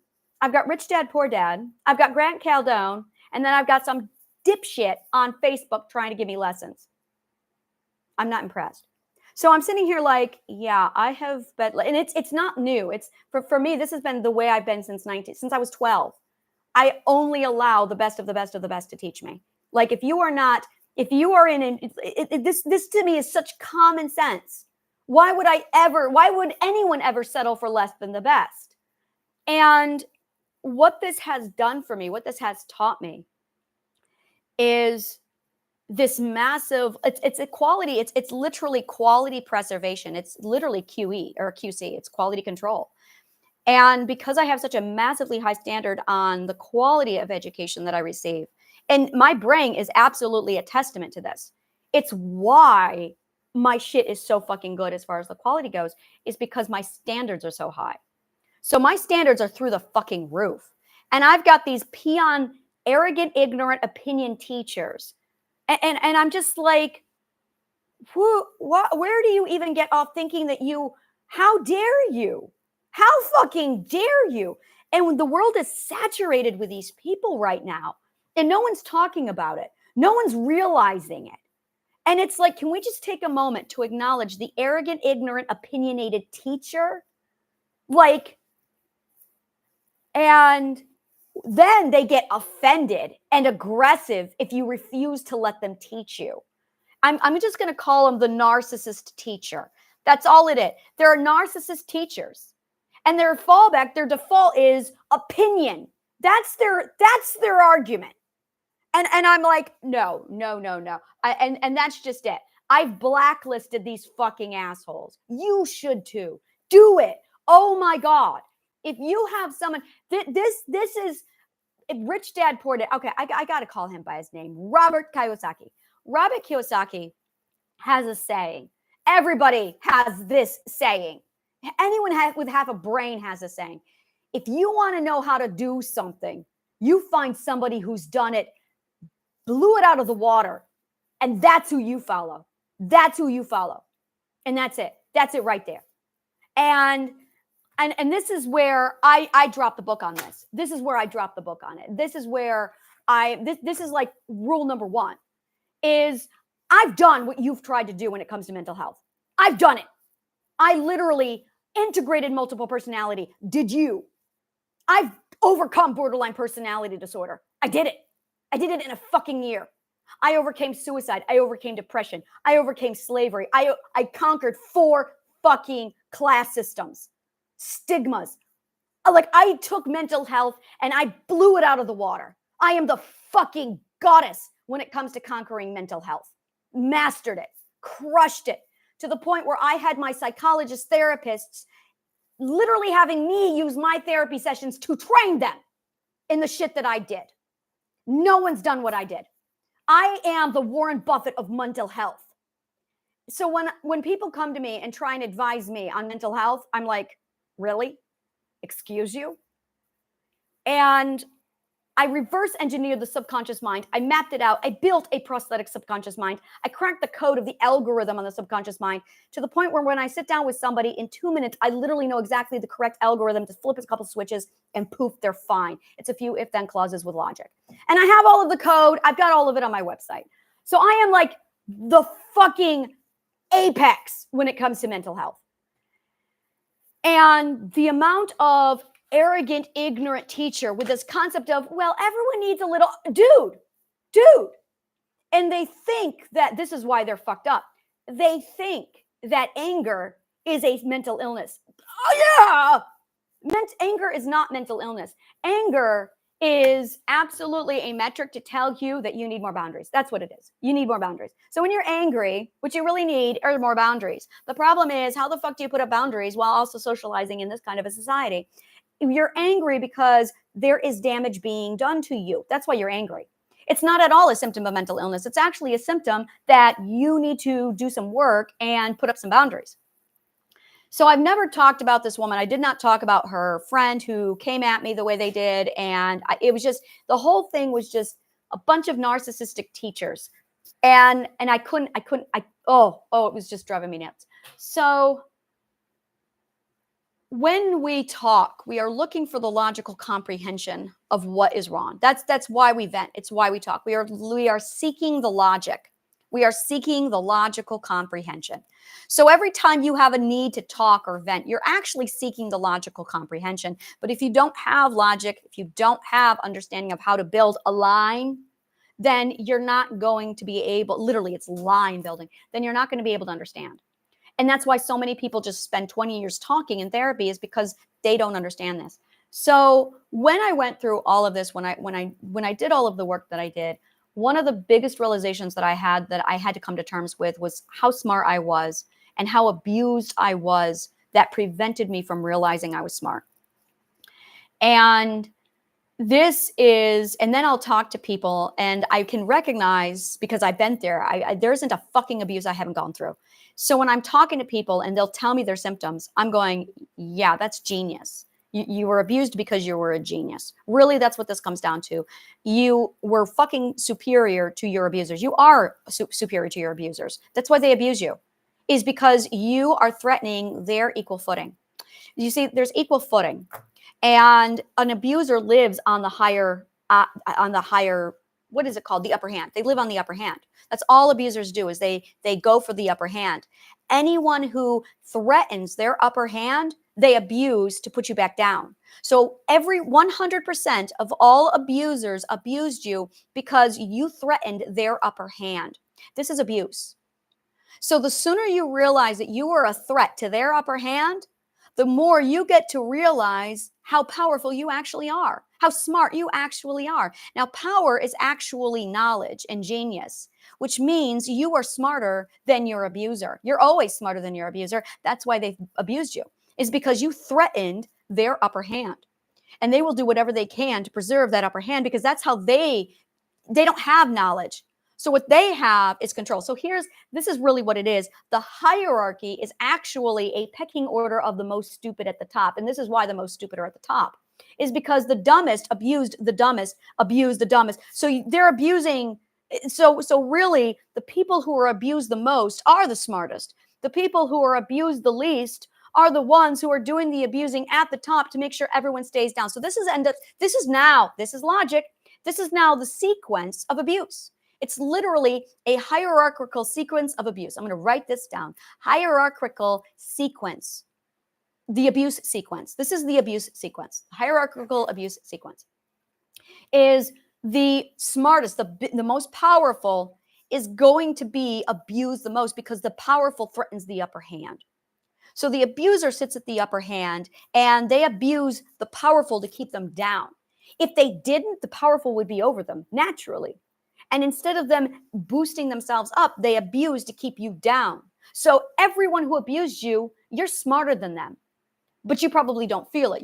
I've got Rich Dad, Poor Dad. I've got Grant Cardone. And then I've got some dipshit on Facebook trying to give me lessons. I'm not impressed. So I'm sitting here like, yeah, I have been, and it's not new. It's for me, this has been the way I've been since I was 12. I only allow the best of the best of the best to teach me. Like, if you are in this to me is such common sense. Why would anyone ever settle for less than the best? And what this has done for me, what this has taught me, is this massive, it's equality. It's literally quality preservation. It's literally QE or QC. It's quality control. And because I have such a massively high standard on the quality of education that I receive, and my brain is absolutely a testament to this. It's why my shit is so fucking good as far as the quality goes, is because my standards are so high. So my standards are through the fucking roof. And I've got these peon, arrogant, ignorant opinion teachers. And I'm just like, where do you even get off thinking that how dare you? How fucking dare you? And the world is saturated with these people right now, and no one's talking about it. No one's realizing it. And it's like, can we just take a moment to acknowledge the arrogant, ignorant, opinionated teacher? Like, and then they get offended and aggressive if you refuse to let them teach you. I'm just going to call them the narcissist teacher. That's all it is. There are narcissist teachers, and their fallback, their default is opinion. That's their argument. And I'm like, no. And that's just it. I've blacklisted these fucking assholes. You should too. Do it. Oh my God. If you have someone, this is Rich Dad Poor Dad. Okay, I got to call him by his name, Robert Kiyosaki. Robert Kiyosaki has a saying. Everybody has this saying. Anyone with half a brain has a saying. If you want to know how to do something, you find somebody who's done it, blew it out of the water, and that's who you follow. That's who you follow. And that's it. That's it right there. And this is where I dropped the book on this. This is where I dropped the book on it. This is where this is like rule number one. Is I've done what you've tried to do when it comes to mental health. I've done it. I literally integrated multiple personality. Did you? I've overcome borderline personality disorder. I did it. I did it in a fucking year. I overcame suicide. I overcame depression. I overcame slavery. I conquered 4 fucking class systems, stigmas. Like, I took mental health and I blew it out of the water. I am the fucking goddess when it comes to conquering mental health. Mastered it, crushed it, to the point where I had my psychologist therapists literally having me use my therapy sessions to train them in the shit that I did. No one's done what I did. I am the Warren Buffett of mental health. So when people come to me and try and advise me on mental health, I'm like, really? Excuse you? And I reverse engineered the subconscious mind. I mapped it out. I built a prosthetic subconscious mind. I cracked the code of the algorithm on the subconscious mind to the point where when I sit down with somebody in 2 minutes, I literally know exactly the correct algorithm to flip a couple switches and poof, they're fine. It's a few if-then clauses with logic. And I have all of the code. I've got all of it on my website. So I am like the fucking apex when it comes to mental health. And the amount of arrogant, ignorant teacher with this concept of, well, everyone needs a little, dude. And they think that this is why they're fucked up. They think that anger is a mental illness. Oh yeah. Anger is not mental illness. Anger is absolutely a metric to tell you that you need more boundaries. That's what it is. You need more boundaries. So when you're angry, what you really need are more boundaries. The problem is, how the fuck do you put up boundaries while also socializing in this kind of a society? You're angry because there is damage being done to you. That's why you're angry. It's not at all a symptom of mental illness. It's actually a symptom that you need to do some work and put up some boundaries. So I've never talked about this woman. I did not talk about her friend who came at me the way they did. And it was just, the whole thing was just a bunch of narcissistic teachers. And it was just driving me nuts. So when we talk, we are looking for the logical comprehension of what is wrong. That's why we vent. It's why we talk. We are seeking the logic. We are seeking the logical comprehension. So every time you have a need to talk or vent, you're actually seeking the logical comprehension. But if you don't have logic, if you don't have understanding of how to build a line, then you're not going to be able, literally it's line building, then you're not going to be able to understand. And that's why so many people just spend 20 years talking in therapy, is because they don't understand this. So when I went through all of this, when I did all of the work that I did, one of the biggest realizations that I had to come to terms with was how smart I was and how abused I was that prevented me from realizing I was smart. And and then I'll talk to people and I can recognize, because I've been there, there isn't a fucking abuse I haven't gone through. So when I'm talking to people and they'll tell me their symptoms, I'm going, yeah, that's genius. You were abused because you were a genius. Really, that's what this comes down to. You were fucking superior to your abusers. You are superior to your abusers. That's why they abuse you, is because you are threatening their equal footing. You see, there's equal footing. And an abuser lives on the higher, what is it called? The upper hand. They live on the upper hand. That's all abusers do, is they go for the upper hand. Anyone who threatens their upper hand, they abuse to put you back down. So every 100% of all abusers abused you because you threatened their upper hand. This is abuse. So the sooner you realize that you are a threat to their upper hand, the more you get to realize how powerful you actually are, how smart you actually are. Now, power is actually knowledge and genius, which means you are smarter than your abuser. You're always smarter than your abuser. That's why they've abused you, is because you threatened their upper hand. And they will do whatever they can to preserve that upper hand, because that's how they don't have knowledge. So what they have is control. So this is really what it is. The hierarchy is actually a pecking order of the most stupid at the top. And this is why the most stupid are at the top, is because the dumbest abused the dumbest, abused the dumbest. So they're abusing. So really the people who are abused the most are the smartest. The people who are abused the least are the ones who are doing the abusing at the top to make sure everyone stays down. So this is logic. This is now the sequence of abuse. It's literally a hierarchical sequence of abuse. I'm going to write this down. Hierarchical sequence. The abuse sequence. This is the abuse sequence. Hierarchical abuse sequence is the smartest, the most powerful is going to be abused the most, because the powerful threatens the upper hand. So the abuser sits at the upper hand and they abuse the powerful to keep them down. If they didn't, the powerful would be over them naturally. And instead of them boosting themselves up, they abuse to keep you down. So everyone who abused you, you're smarter than them, but you probably don't feel it.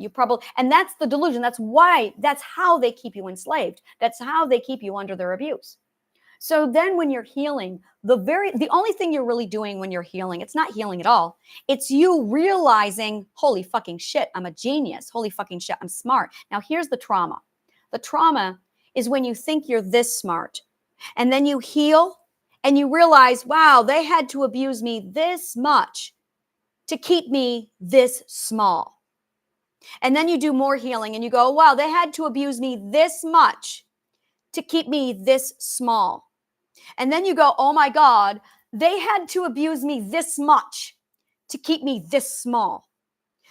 And that's the delusion. That's how they keep you enslaved. That's how they keep you under their abuse. So then when you're healing, the only thing you're really doing when you're healing, it's not healing at all. It's you realizing, holy fucking shit, I'm a genius. Holy fucking shit, I'm smart. Now here's the trauma. The trauma is when you think you're this smart, and then you heal and you realize, wow, they had to abuse me this much to keep me this small. And then you do more healing and you go, wow, they had to abuse me this much to keep me this small. And then you go, oh my God, they had to abuse me this much to keep me this small.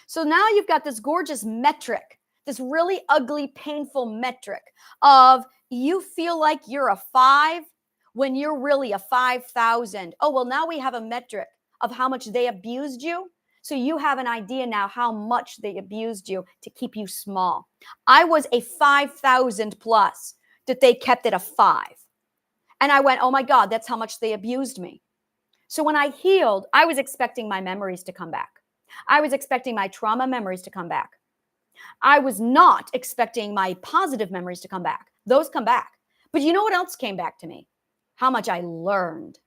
So now you've got this gorgeous metric, this really ugly, painful metric of you feel like you're a 5 when you're really a 5,000. Oh, well, now we have a metric of how much they abused you. So you have an idea now how much they abused you to keep you small. I was a 5,000 plus that they kept it a 5. And I went, oh my God, that's how much they abused me. So when I healed, I was expecting my memories to come back. I was expecting my trauma memories to come back. I was not expecting my positive memories to come back. Those come back. But you know what else came back to me? How much I learned.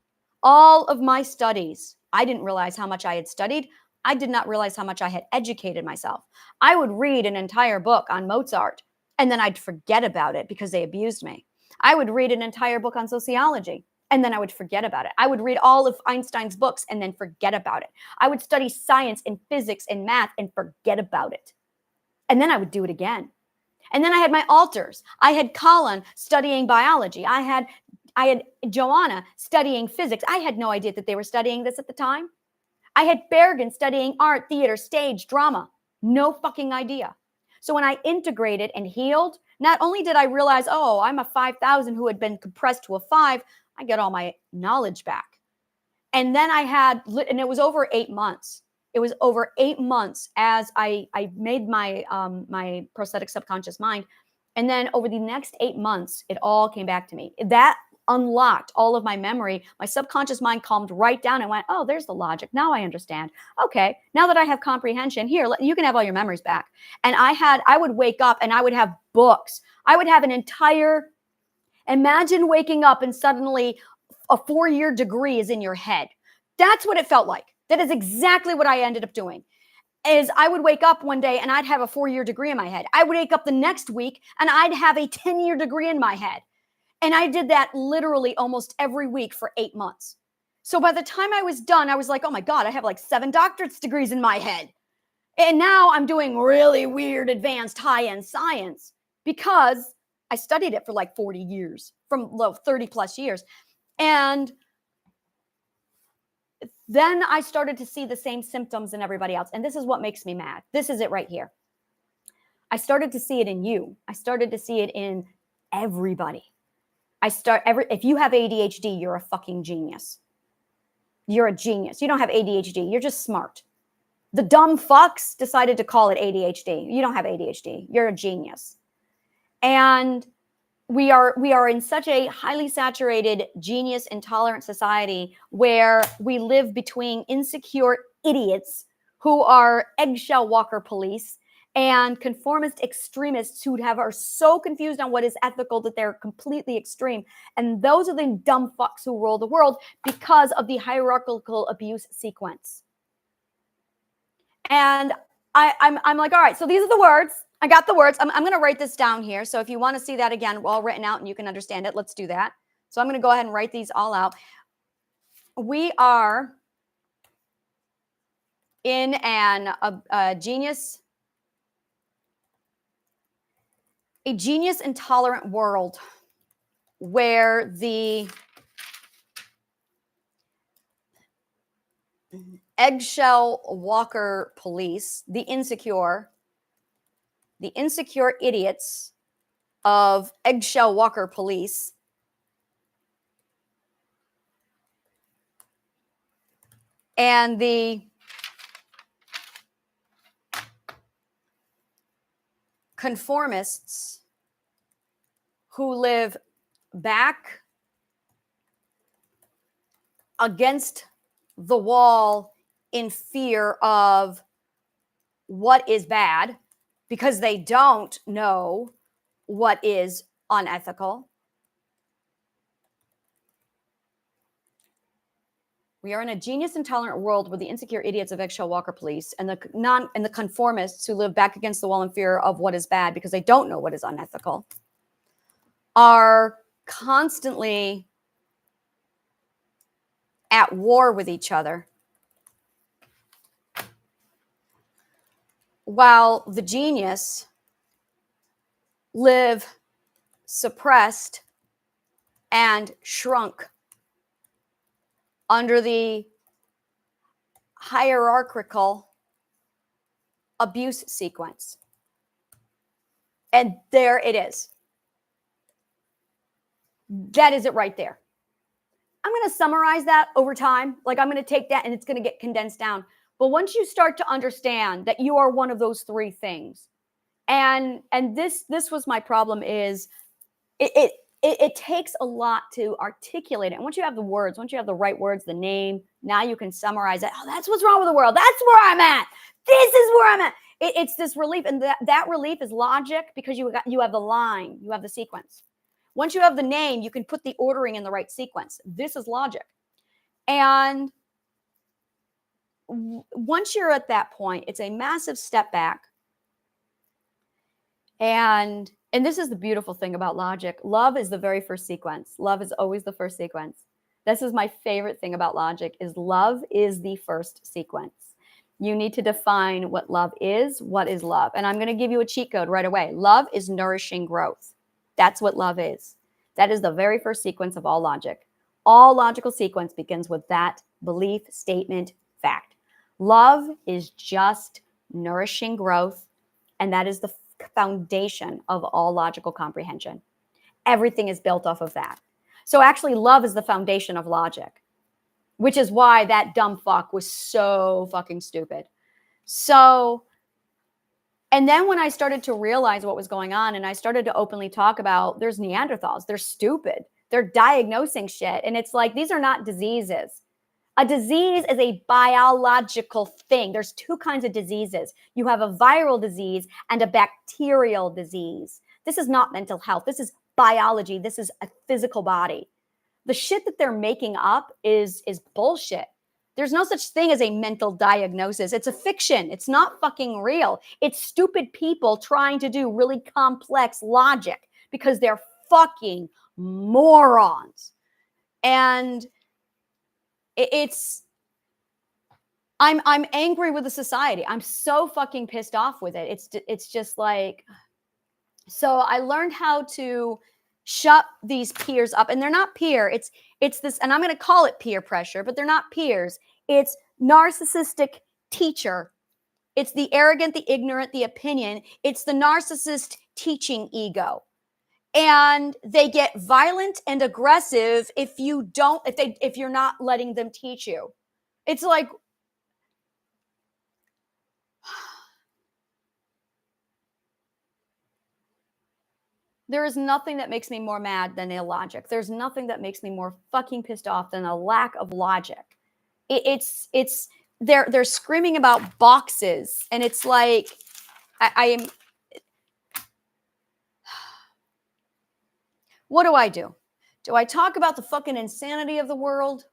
All of my studies. I didn't realize how much I had studied. I did not realize how much I had educated myself. I would read an entire book on Mozart, and then I'd forget about it because they abused me. I would read an entire book on sociology, and then I would forget about it. I would read all of Einstein's books and then forget about it. I would study science and physics and math and forget about it. And then I would do it again. And then I had my alters. I had Colin studying biology. I had Joanna studying physics. I had no idea that they were studying this at the time. I had Bergen studying art, theater, stage, drama. No fucking idea. So when I integrated and healed, not only did I realize, oh, I'm a 5,000 who had been compressed to a 5, I get all my knowledge back. And then and it was over 8 months. It was over 8 months as I made my my prosthetic subconscious mind And then over the next 8 months, it all came back to me. That unlocked all of my memory. My subconscious mind calmed right down and went, oh, there's the logic. Now I understand. Okay, now that I have comprehension, here, you can have all your memories back. And I would wake up and I would have books. I would have an entire, imagine waking up and suddenly a 4-year degree is in your head. That's what it felt like. That is exactly what I ended up doing. Is I would wake up one day and I'd have a 4-year degree in my head. I would wake up the next week and I'd have a 10-year degree in my head. And I did that literally almost every week for 8 months. So by the time I was done, I was like, oh my God, I have like 7 doctorate degrees in my head. And now I'm doing really weird, advanced, high-end science because I studied it for like 40 years, from 30 plus years. And then I started to see the same symptoms in everybody else. And this is what makes me mad. This is it right here. I started to see it in you. I started to see it in everybody. If you have ADHD, you're a fucking genius. You're a genius. You don't have ADHD. You're just smart. The dumb fucks decided to call it ADHD. You don't have ADHD. You're a genius. And we are in such a highly saturated, genius intolerant society where we live between insecure idiots who are eggshell walker police and conformist extremists who are so confused on what is ethical that they're completely extreme. And those are the dumb fucks who rule the world because of the hierarchical abuse sequence. And I'm like, all right, so these are the words. I got the words. I'm going to write this down here. So if you want to see that again, all written out and you can understand it, let's do that. So I'm going to go ahead and write these all out. We are in a genius intolerant world where the eggshell walker police, the insecure idiots of eggshell walker police and the conformists who live back against the wall in fear of what is bad because they don't know what is unethical. We are in a genius intolerant world where the insecure idiots of eggshell walker police and the conformists who live back against the wall in fear of what is bad because they don't know what is unethical are constantly at war with each other, while the genius live suppressed and shrunk under the hierarchical abuse sequence. And there it is. That is it right there. I'm going to summarize that over time. Like I'm going to take that and it's going to get condensed down. But once you start to understand that you are one of those 3 things, and this was my problem, is it takes a lot to articulate it. And once you have the words, once you have the right words, the name, now you can summarize it. Oh, that's what's wrong with the world. That's where I'm at. This is where I'm at. It's this relief. And that relief is logic because you have the line, you have the sequence. Once you have the name, you can put the ordering in the right sequence. This is logic. And once you're at that point, it's a massive step back. And this is the beautiful thing about logic. Love is the very first sequence. Love is always the first sequence. This is my favorite thing about logic, is love is the first sequence. You need to define what love is. What is love? And I'm going to give you a cheat code right away. Love is nourishing growth. That's what love is. That is the very first sequence of all logic. All logical sequence begins with that belief, statement, fact. Love is just nourishing growth, and that is the foundation of all logical comprehension. Everything is built off of that. So actually, love is the foundation of logic, which is why that dumb fuck was so fucking stupid. So And then when I started to realize what was going on and I started to openly talk about there's Neanderthals, they're stupid, they're diagnosing shit. And it's like, these are not diseases. A disease is a biological thing. There's two kinds of diseases. You have a viral disease and a bacterial disease. This is not mental health. This is biology. This is a physical body. The shit that they're making up is bullshit. There's no such thing as a mental diagnosis. It's a fiction. It's not fucking real. It's stupid people trying to do really complex logic because they're fucking morons. And I'm angry with the society. I'm so fucking pissed off with it. It's just like, so I learned how to shut these peers up, and they're not peer. It's this, and I'm going to call it peer pressure, but they're not peers. It's narcissistic teacher. It's the arrogant, the ignorant, the opinion. It's the narcissist teaching ego. And they get violent and aggressive if you're not letting them teach you. It's like, there is nothing that makes me more mad than illogic. There's nothing that makes me more fucking pissed off than a lack of logic. They're screaming about boxes, and it's like, I am. What do? Do I talk about the fucking insanity of the world?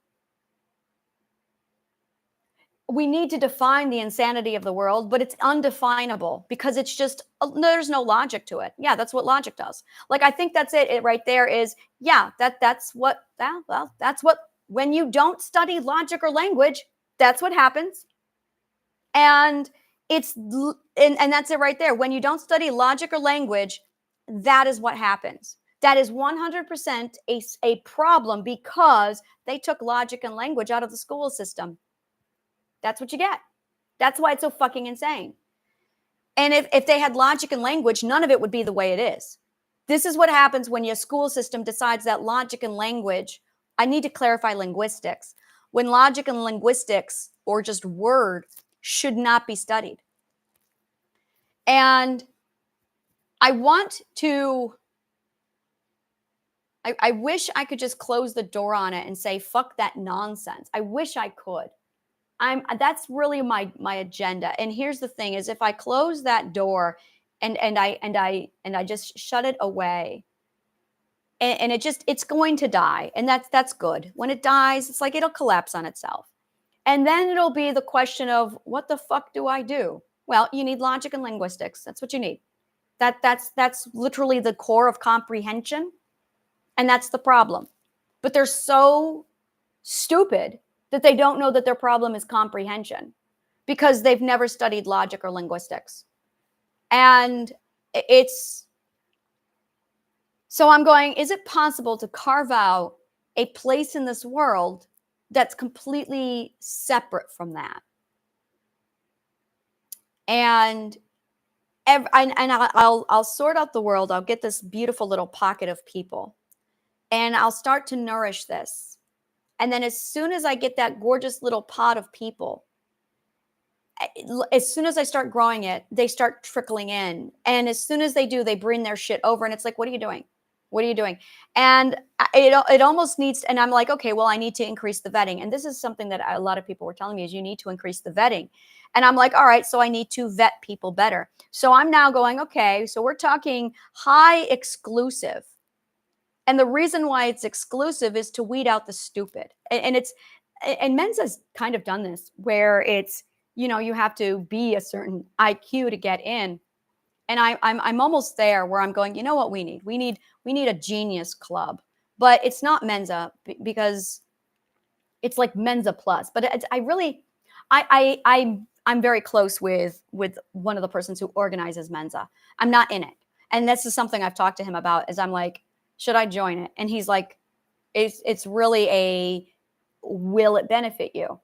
We need to define the insanity of the world, but it's undefinable because it's just, there's no logic to it. Yeah, that's what logic does. Like, I think that's it. It right there is, yeah, that's what, when you don't study logic or language, that's what happens. And and that's it right there. When you don't study logic or language, that is what happens. That is 100% a problem because they took logic and language out of the school system. That's what you get. That's why it's so fucking insane. And if they had logic and language, none of it would be the way it is. This is what happens when your school system decides that logic and language, I need to clarify linguistics, when logic and linguistics, or just word, should not be studied. And I wish I could just close the door on it and say, fuck that nonsense. I wish I could. That's really my agenda. And here's the thing is, if I close that door and I just shut it away, and it's going to die. And that's good. When it dies, it's like, it'll collapse on itself. And then it'll be the question of, what the fuck do I do? Well, you need logic and linguistics. That's what you need. That's literally the core of comprehension. And that's the problem. But they're so stupid that they don't know that their problem is comprehension because they've never studied logic or linguistics. And so I'm going, is it possible to carve out a place in this world that's completely separate from that? And I'll sort out the world. I'll get this beautiful little pocket of people, and I'll start to nourish this. And then as soon as I get that gorgeous little pot of people, as soon as I start growing it, they start trickling in. And as soon as they do, they bring their shit over. And it's like, what are you doing? What are you doing? And it almost needs, and I'm like, okay, well, I need to increase the vetting. And this is something that a lot of people were telling me is you need to increase the vetting. And I'm like, all right, so I need to vet people better. So I'm now going, okay, so we're talking high exclusive. And the reason why it's exclusive is to weed out the stupid. And Mensa's kind of done this where it's, you have to be a certain IQ to get in. And I'm almost there where I'm going, you know what we need? We need a genius club. But it's not Mensa because it's like Mensa Plus. But I'm very close with one of the persons who organizes Mensa. I'm not in it. And this is something I've talked to him about, is I'm like, should I join it? And he's like, it's really a, will it benefit you?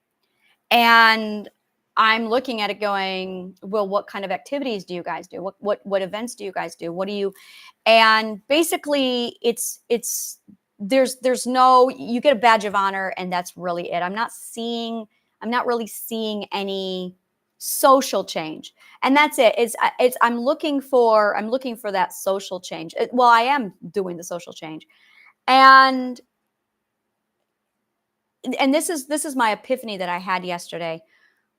And I'm looking at it going, well, what kind of activities do you guys do? What events do you guys do? What do you, and basically there's no, you get a badge of honor and that's really it. I'm not really seeing any social change. And that's it. I'm looking for that social change. Well, I am doing the social change. And this is my epiphany that I had yesterday,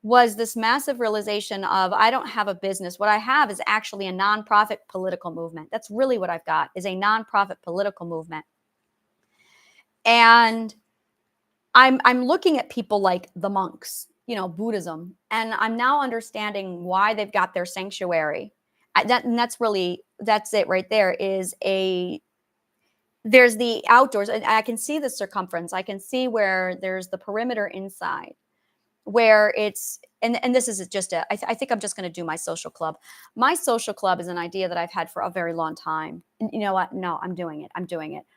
was this massive realization of I don't have a business. What I have is actually a nonprofit political movement. That's really what I've got, is a nonprofit political movement. And I'm looking at people like the monks, Buddhism, and I'm now understanding why they've got their sanctuary. That's it right there. There's the outdoors, and I can see the circumference. I can see where there's the perimeter inside, where it's, and this is just I think I'm just going to do my social club. My social club is an idea that I've had for a very long time. And you know what? No, I'm doing it.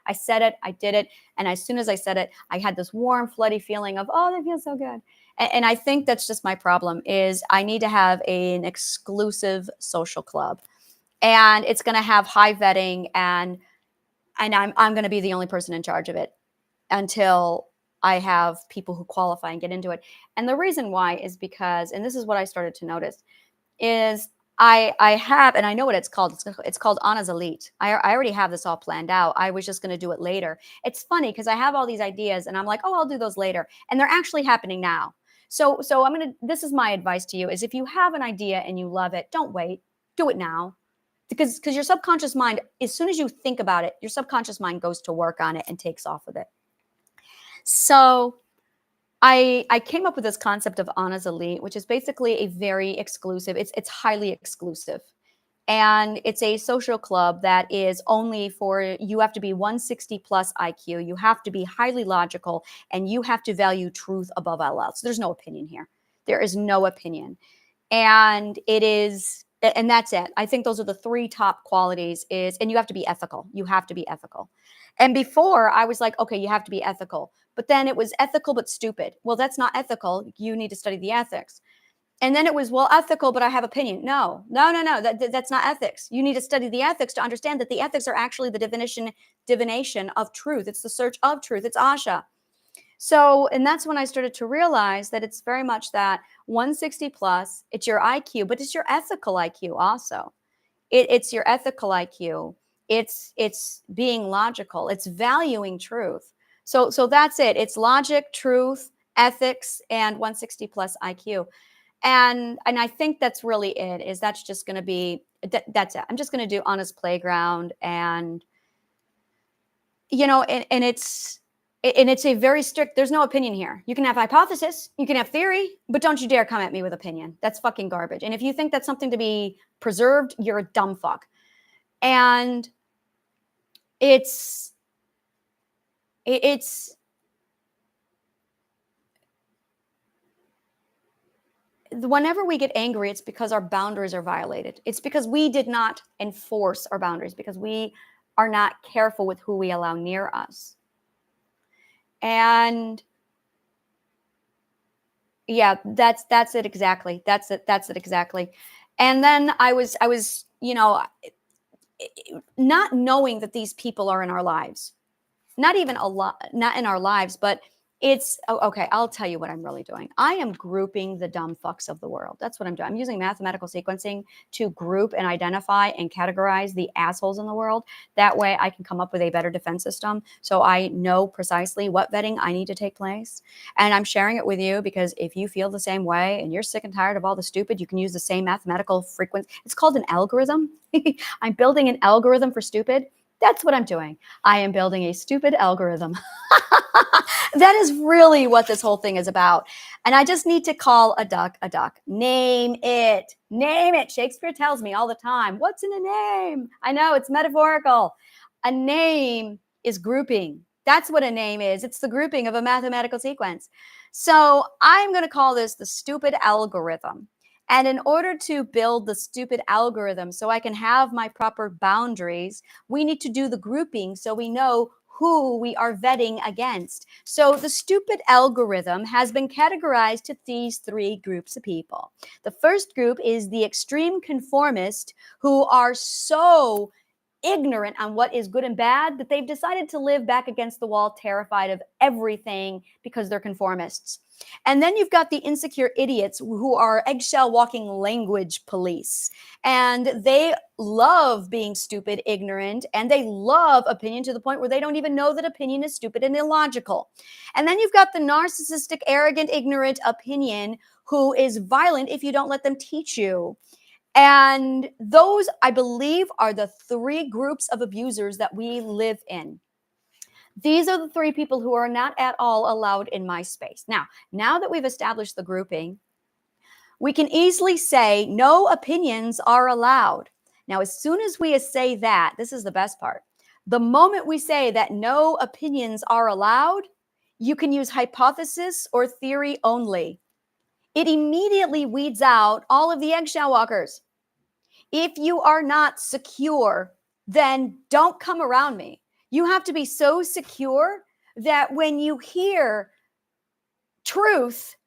I said it, I did it. And as soon as I said it, I had this warm, floody feeling of, oh, that feels so good. And I think that's just my problem, is I need to have an exclusive social club, and it's going to have high vetting, and I'm going to be the only person in charge of it until I have people who qualify and get into it. And the reason why is because, and this is what I started to notice, is I have, and I know what it's called. It's called Anna's Elite. I already have this all planned out. I was just going to do it later. It's funny because I have all these ideas and I'm like, oh, I'll do those later. And they're actually happening now. So this is my advice to you, is if you have an idea and you love it, don't wait, do it now. Because your subconscious mind, as soon as you think about it, your subconscious mind goes to work on it and takes off with it. So I came up with this concept of Anna's Elite, which is basically a very exclusive, it's highly exclusive. And it's a social club that is only for, you have to be 160 plus IQ, you have to be highly logical, and you have to value truth above all else. There's no opinion here. There is no opinion. And that's it. I think those are the three top qualities, and you have to be ethical. You have to be ethical. And before I was like, okay, you have to be ethical. But then it was ethical but stupid. Well, that's not ethical. You need to study the ethics. And then it was, well, ethical, but I have opinion. No. That's not ethics. You need to study the ethics to understand that the ethics are actually the divination of truth. It's the search of truth. It's Asha. So, and that's when I started to realize that it's very much that 160 plus, it's your IQ, but it's your ethical IQ also. It's your ethical IQ. It's being logical. It's valuing truth. So that's it. It's logic, truth, ethics, and 160 plus IQ. And I think that's really it, is that's just going to be, that's it. I'm just going to do Honest Playground, and, and it's a very strict, there's no opinion here. You can have hypothesis, you can have theory, but don't you dare come at me with opinion. That's fucking garbage. And if you think that's something to be preserved, you're a dumb fuck. And whenever we get angry, it's because our boundaries are violated. It's because we did not enforce our boundaries, because we are not careful with who we allow near us. And yeah, that's it exactly. That's it exactly. And then I was, not knowing that these people are in our lives, not even a lot, not in our lives, but it's okay. I'll tell you what I'm really doing. I am grouping the dumb fucks of the world. That's what I'm doing. I'm using mathematical sequencing to group and identify and categorize the assholes in the world. That way I can come up with a better defense system. So I know precisely what vetting I need to take place. And I'm sharing it with you because if you feel the same way and you're sick and tired of all the stupid, you can use the same mathematical frequency. It's called an algorithm. I'm building an algorithm for stupid. That's what I'm doing. I am building a stupid algorithm. That is really what this whole thing is about. And I just need to call a duck a duck. Name it. Name it. Shakespeare tells me all the time, what's in a name? I know, it's metaphorical. A name is grouping. That's what a name is. It's the grouping of a mathematical sequence. So I'm going to call this the stupid algorithm. And in order to build the stupid algorithm so I can have my proper boundaries, we need to do the grouping so we know who we are vetting against. So the stupid algorithm has been categorized to these three groups of people. The first group is the extreme conformist, who are so ignorant on what is good and bad that they've decided to live back against the wall, terrified of everything because they're conformists. And then you've got the insecure idiots who are eggshell walking language police. And they love being stupid, ignorant, and they love opinion to the point where they don't even know that opinion is stupid and illogical. And then you've got the narcissistic, arrogant, ignorant opinion who is violent if you don't let them teach you. And those, I believe, are the three groups of abusers that we live in. These are the three people who are not at all allowed in my space. Now that we've established the grouping, we can easily say no opinions are allowed. Now, as soon as we say that, this is the best part. The moment we say that no opinions are allowed, you can use hypothesis or theory only. It immediately weeds out all of the eggshell walkers. If you are not secure, then don't come around me. You have to be so secure that when you hear truth,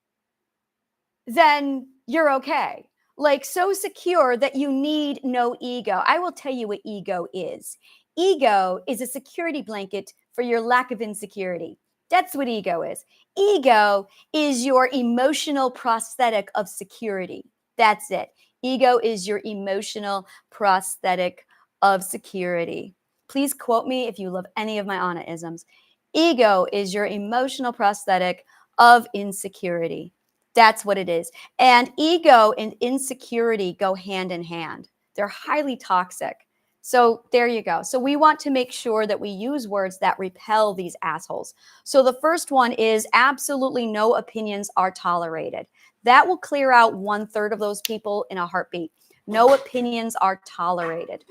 then you're okay. Like so secure that you need no ego. I will tell you what ego is. Ego is a security blanket for your lack of insecurity. That's what ego is. Ego is your emotional prosthetic of security. That's it. Ego is your emotional prosthetic of security. Please quote me if you love any of my Anna-isms. Ego is your emotional prosthetic of insecurity. That's what it is. And ego and insecurity go hand in hand. They're highly toxic. So there you go. So we want to make sure that we use words that repel these assholes. So the first one is absolutely no opinions are tolerated. That will clear out 1/3 of those people in a heartbeat. No opinions are tolerated.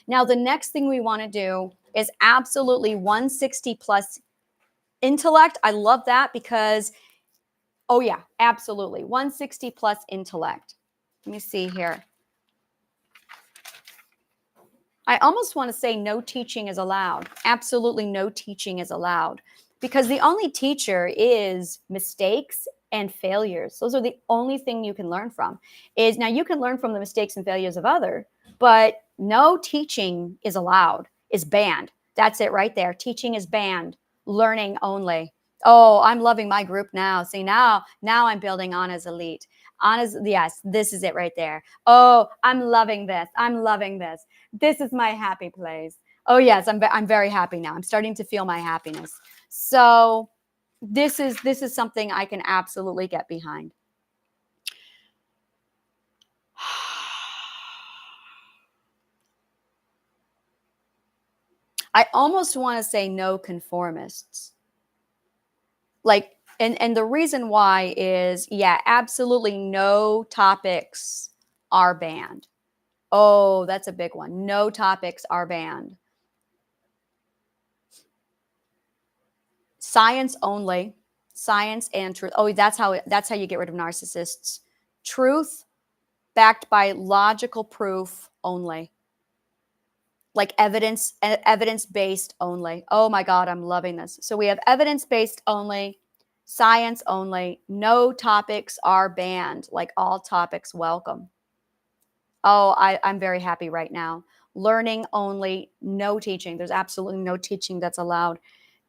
Now, the next thing we want to do is absolutely 160 plus intellect. I love that because, oh yeah, absolutely. 160 plus intellect. Let me see here. I almost want to say no teaching is allowed. Absolutely no teaching is allowed because the only teacher is mistakes and failures. Those are the only thing you can learn from. Is now you can learn from the mistakes and failures of others, but no teaching is allowed, is banned. That's it right there. Teaching is banned. Learning only. Oh, I'm loving my group now. See, now I'm building Anna's elite. Anna's, yes, this is it right there. Oh, I'm loving this. I'm loving this. This is my happy place. Oh yes, I'm very happy now. I'm starting to feel my happiness. So this is something I can absolutely get behind. I almost want to say no conformists. Like, and the reason why is, yeah, absolutely no topics are banned. Oh, that's a big one. No topics are banned. Science only. Science and truth. Oh, that's how you get rid of narcissists. Truth backed by logical proof only. Like evidence-based only. Oh my God, I'm loving this. So we have evidence-based only, science only, no topics are banned, like all topics welcome. Oh, I'm very happy right now. Learning only, no teaching. There's absolutely no teaching that's allowed.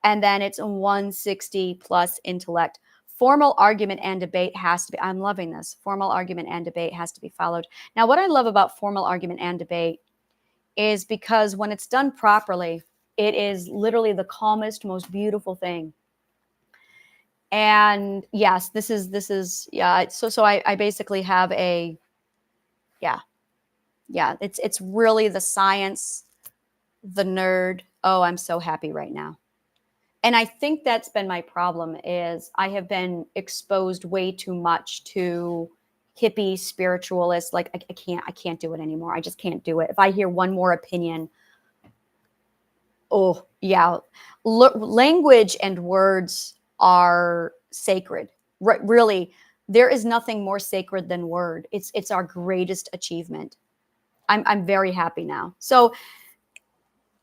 And then it's 160 plus intellect. Formal argument and debate has to be, I'm loving this. Formal argument and debate has to be followed. Now, what I love about formal argument and debate is because when it's done properly, it is literally the calmest, most beautiful thing. And yes, this is, yeah. So I basically have a, yeah, it's really the science, the nerd. Oh, I'm so happy right now. And I think that's been my problem is I have been exposed way too much to hippie spiritualists. Like I can't do it anymore. I just can't do it. If I hear one more opinion, oh yeah, language and words are sacred. Really, there is nothing more sacred than word. It's our greatest achievement. I'm very happy now. So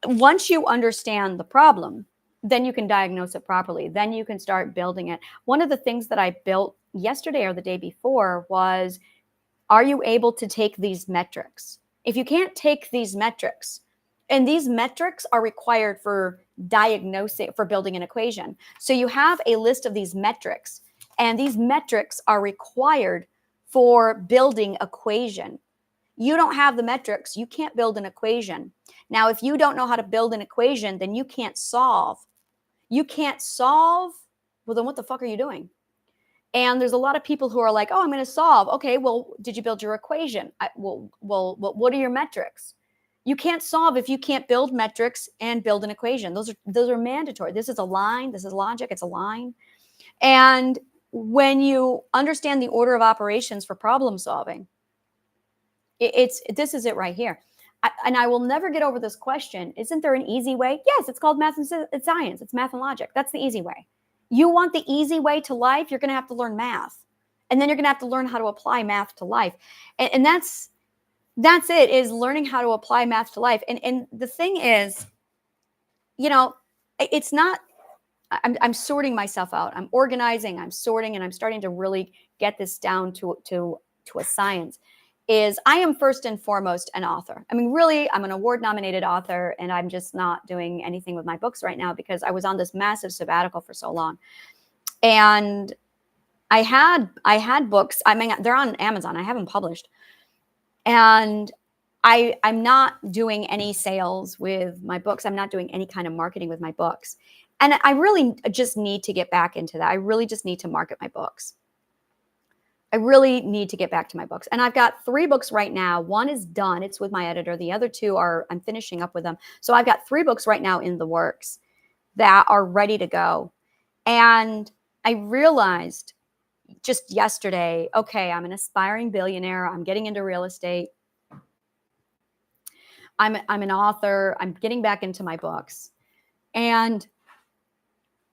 once you understand the problem, then you can diagnose it properly. Then you can start building it. One of the things that I built yesterday or the day before was, are you able to take these metrics? If you can't take these metrics, And these metrics are required for diagnosing, for building an equation. So you have a list of these metrics, and these metrics are required for building equation. You don't have the metrics, you can't build an equation. Now, if you don't know how to build an equation, then you can't solve. You can't solve, well, then what the fuck are you doing? And there's a lot of people who are like, oh, I'm going to solve. Okay, well, did you build your equation? Well, what are your metrics? You can't solve if you can't build metrics and build an equation. Those are mandatory. This is a line. This is logic. It's a line. And when you understand the order of operations for problem solving, this is it right here. And I will never get over this question. Isn't there an easy way? Yes, it's called math and science. It's math and logic. That's the easy way. You want the easy way to life, you're going to have to learn math. And then you're going to have to learn how to apply math to life. And that's it, is learning how to apply math to life. And the thing is, you know, it's not, I'm sorting myself out. I'm organizing, I'm sorting, and I'm starting to really get this down to a science. Is I am first and foremost an author. I mean, really, I'm an award-nominated author, and I'm just not doing anything with my books right now because I was on this massive sabbatical for so long. And I had books. I mean, they're on Amazon. I haven't published. And I'm not doing any sales with my books. I'm not doing any kind of marketing with my books. And I really just need to get back into that. I really just need to market my books. I really need to get back to my books. And I've got 3 books right now. One is done. It's with my editor. The other 2 I'm finishing up with them. So I've got 3 books right now in the works that are ready to go. And I realized just yesterday, okay, I'm an aspiring billionaire. I'm getting into real estate. I'm an author. I'm getting back into my books. And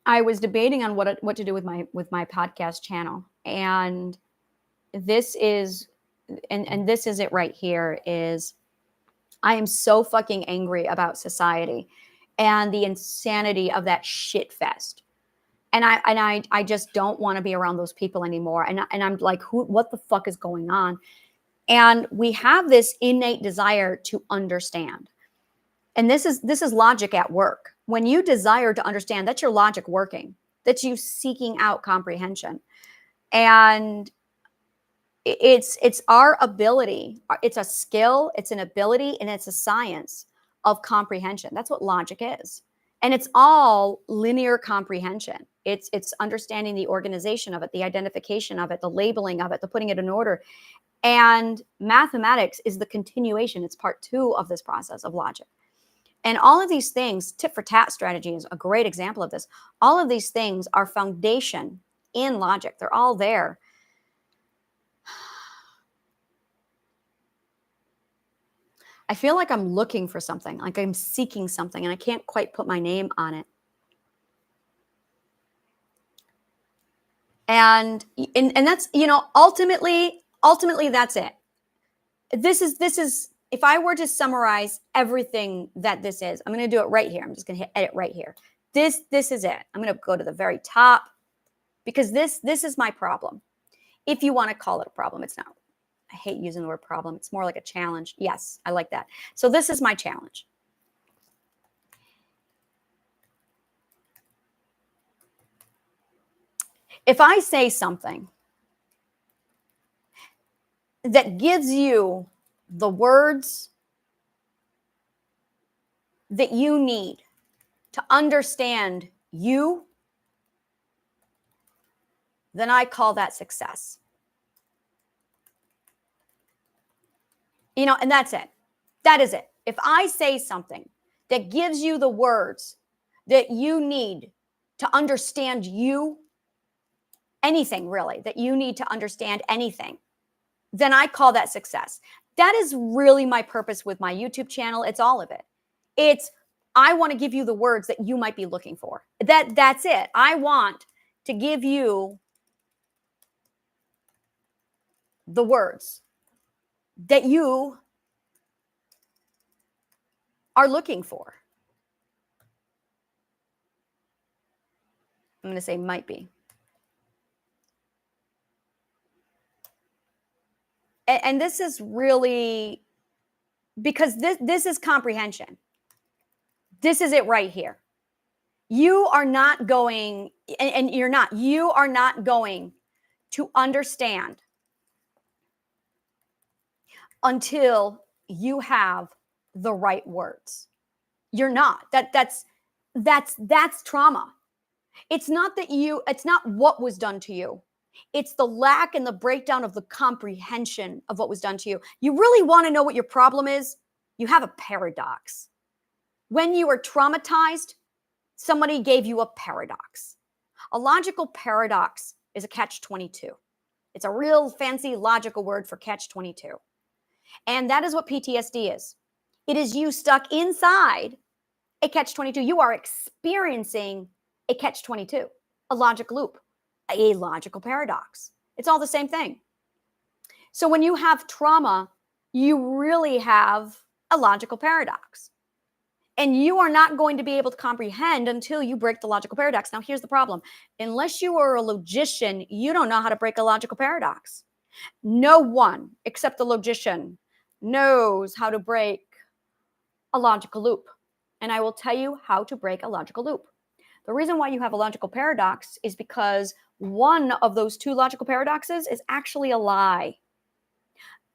I was debating on what to do with my podcast channel. And this is this is it right here, is I am so fucking angry about society and the insanity of that shit fest. And I just don't want to be around those people anymore. And I'm like, what the fuck is going on? And we have this innate desire to understand. And this is logic at work. When you desire to understand, that's your logic working. That's you seeking out comprehension. And it's our ability, it's a skill, it's an ability, and it's a science of comprehension. That's what logic is. And it's all linear comprehension. It's understanding the organization of it, the identification of it, the labeling of it, the putting it in order. And mathematics is the continuation. It's part 2 of this process of logic. And all of these things, tit for tat strategy is a great example of this. All of these things are foundation in logic. They're all there. I feel like I'm looking for something, like I'm seeking something, and I can't quite put my name on it. And that's, you know, ultimately that's it. This is if I were to summarize everything that this is, I'm going to do it right here. I'm just going to hit edit right here. This is it. I'm going to go to the very top, because this is my problem. If you want to call it a problem, it's not. I hate using the word problem. It's more like a challenge. Yes, I like that. So this is my challenge. If I say something that gives you the words that you need to understand you, then I call that success. You know, and that's it. That is it. If I say something that gives you the words that you need to understand you, anything really, that you need to understand anything, then I call that success. That is really my purpose with my YouTube channel. It's all of it. It's, I want to give you the words that you might be looking for. That's it. I want to give you the words that you are looking for. I'm going to say might be. And this is really, because this is comprehension. This is it right here. You are not going, and you are not going to understand until you have the right words. You're not. That's trauma. It's not what was done to you. It's the lack and the breakdown of the comprehension of what was done to you. You really want to know what your problem is? You have a paradox. When you were traumatized, somebody gave you a paradox. A logical paradox is a catch-22. It's a real fancy logical word for catch-22. And that is what PTSD is. It is you stuck inside a catch-22. You are experiencing a catch-22, a logic loop, a logical paradox. It's all the same thing. So when you have trauma, you really have a logical paradox. And you are not going to be able to comprehend until you break the logical paradox. Now, here's the problem. Unless you are a logician, you don't know how to break a logical paradox. No one except the logician knows how to break a logical loop. And I will tell you how to break a logical loop. The reason why you have a logical paradox is because one of those two logical paradoxes is actually a lie.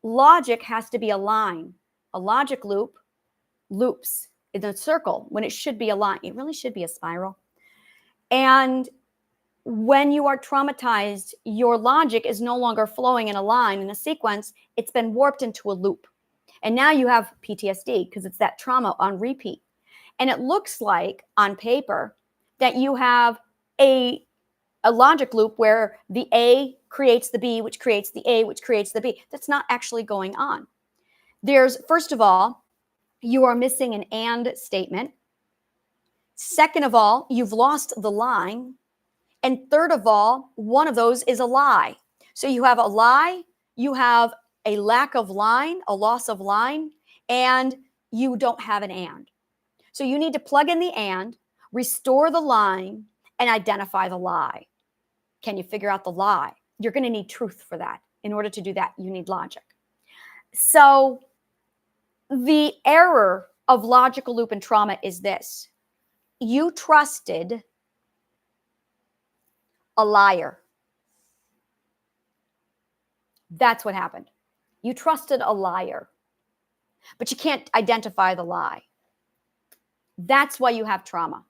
Logic has to be a line. A logic loop loops in a circle when it should be a line. It really should be a spiral. And when you are traumatized, your logic is no longer flowing in a line, in a sequence. It's been warped into a loop. And now you have PTSD because it's that trauma on repeat. And it looks like on paper that you have a logic loop where the A creates the B, which creates the A, which creates the B. That's not actually going on. First of all, you are missing an and statement. Second of all, you've lost the line. And third of all, one of those is a lie. So you have a lie, you have a lack of line, a loss of line, and you don't have an and. So you need to plug in the and, restore the line, and identify the lie. Can you figure out the lie? You're going to need truth for that. In order to do that, you need logic. So the error of logical loop and trauma is this. You trusted a liar. That's what happened. You trusted a liar, but you can't identify the lie. That's why you have trauma.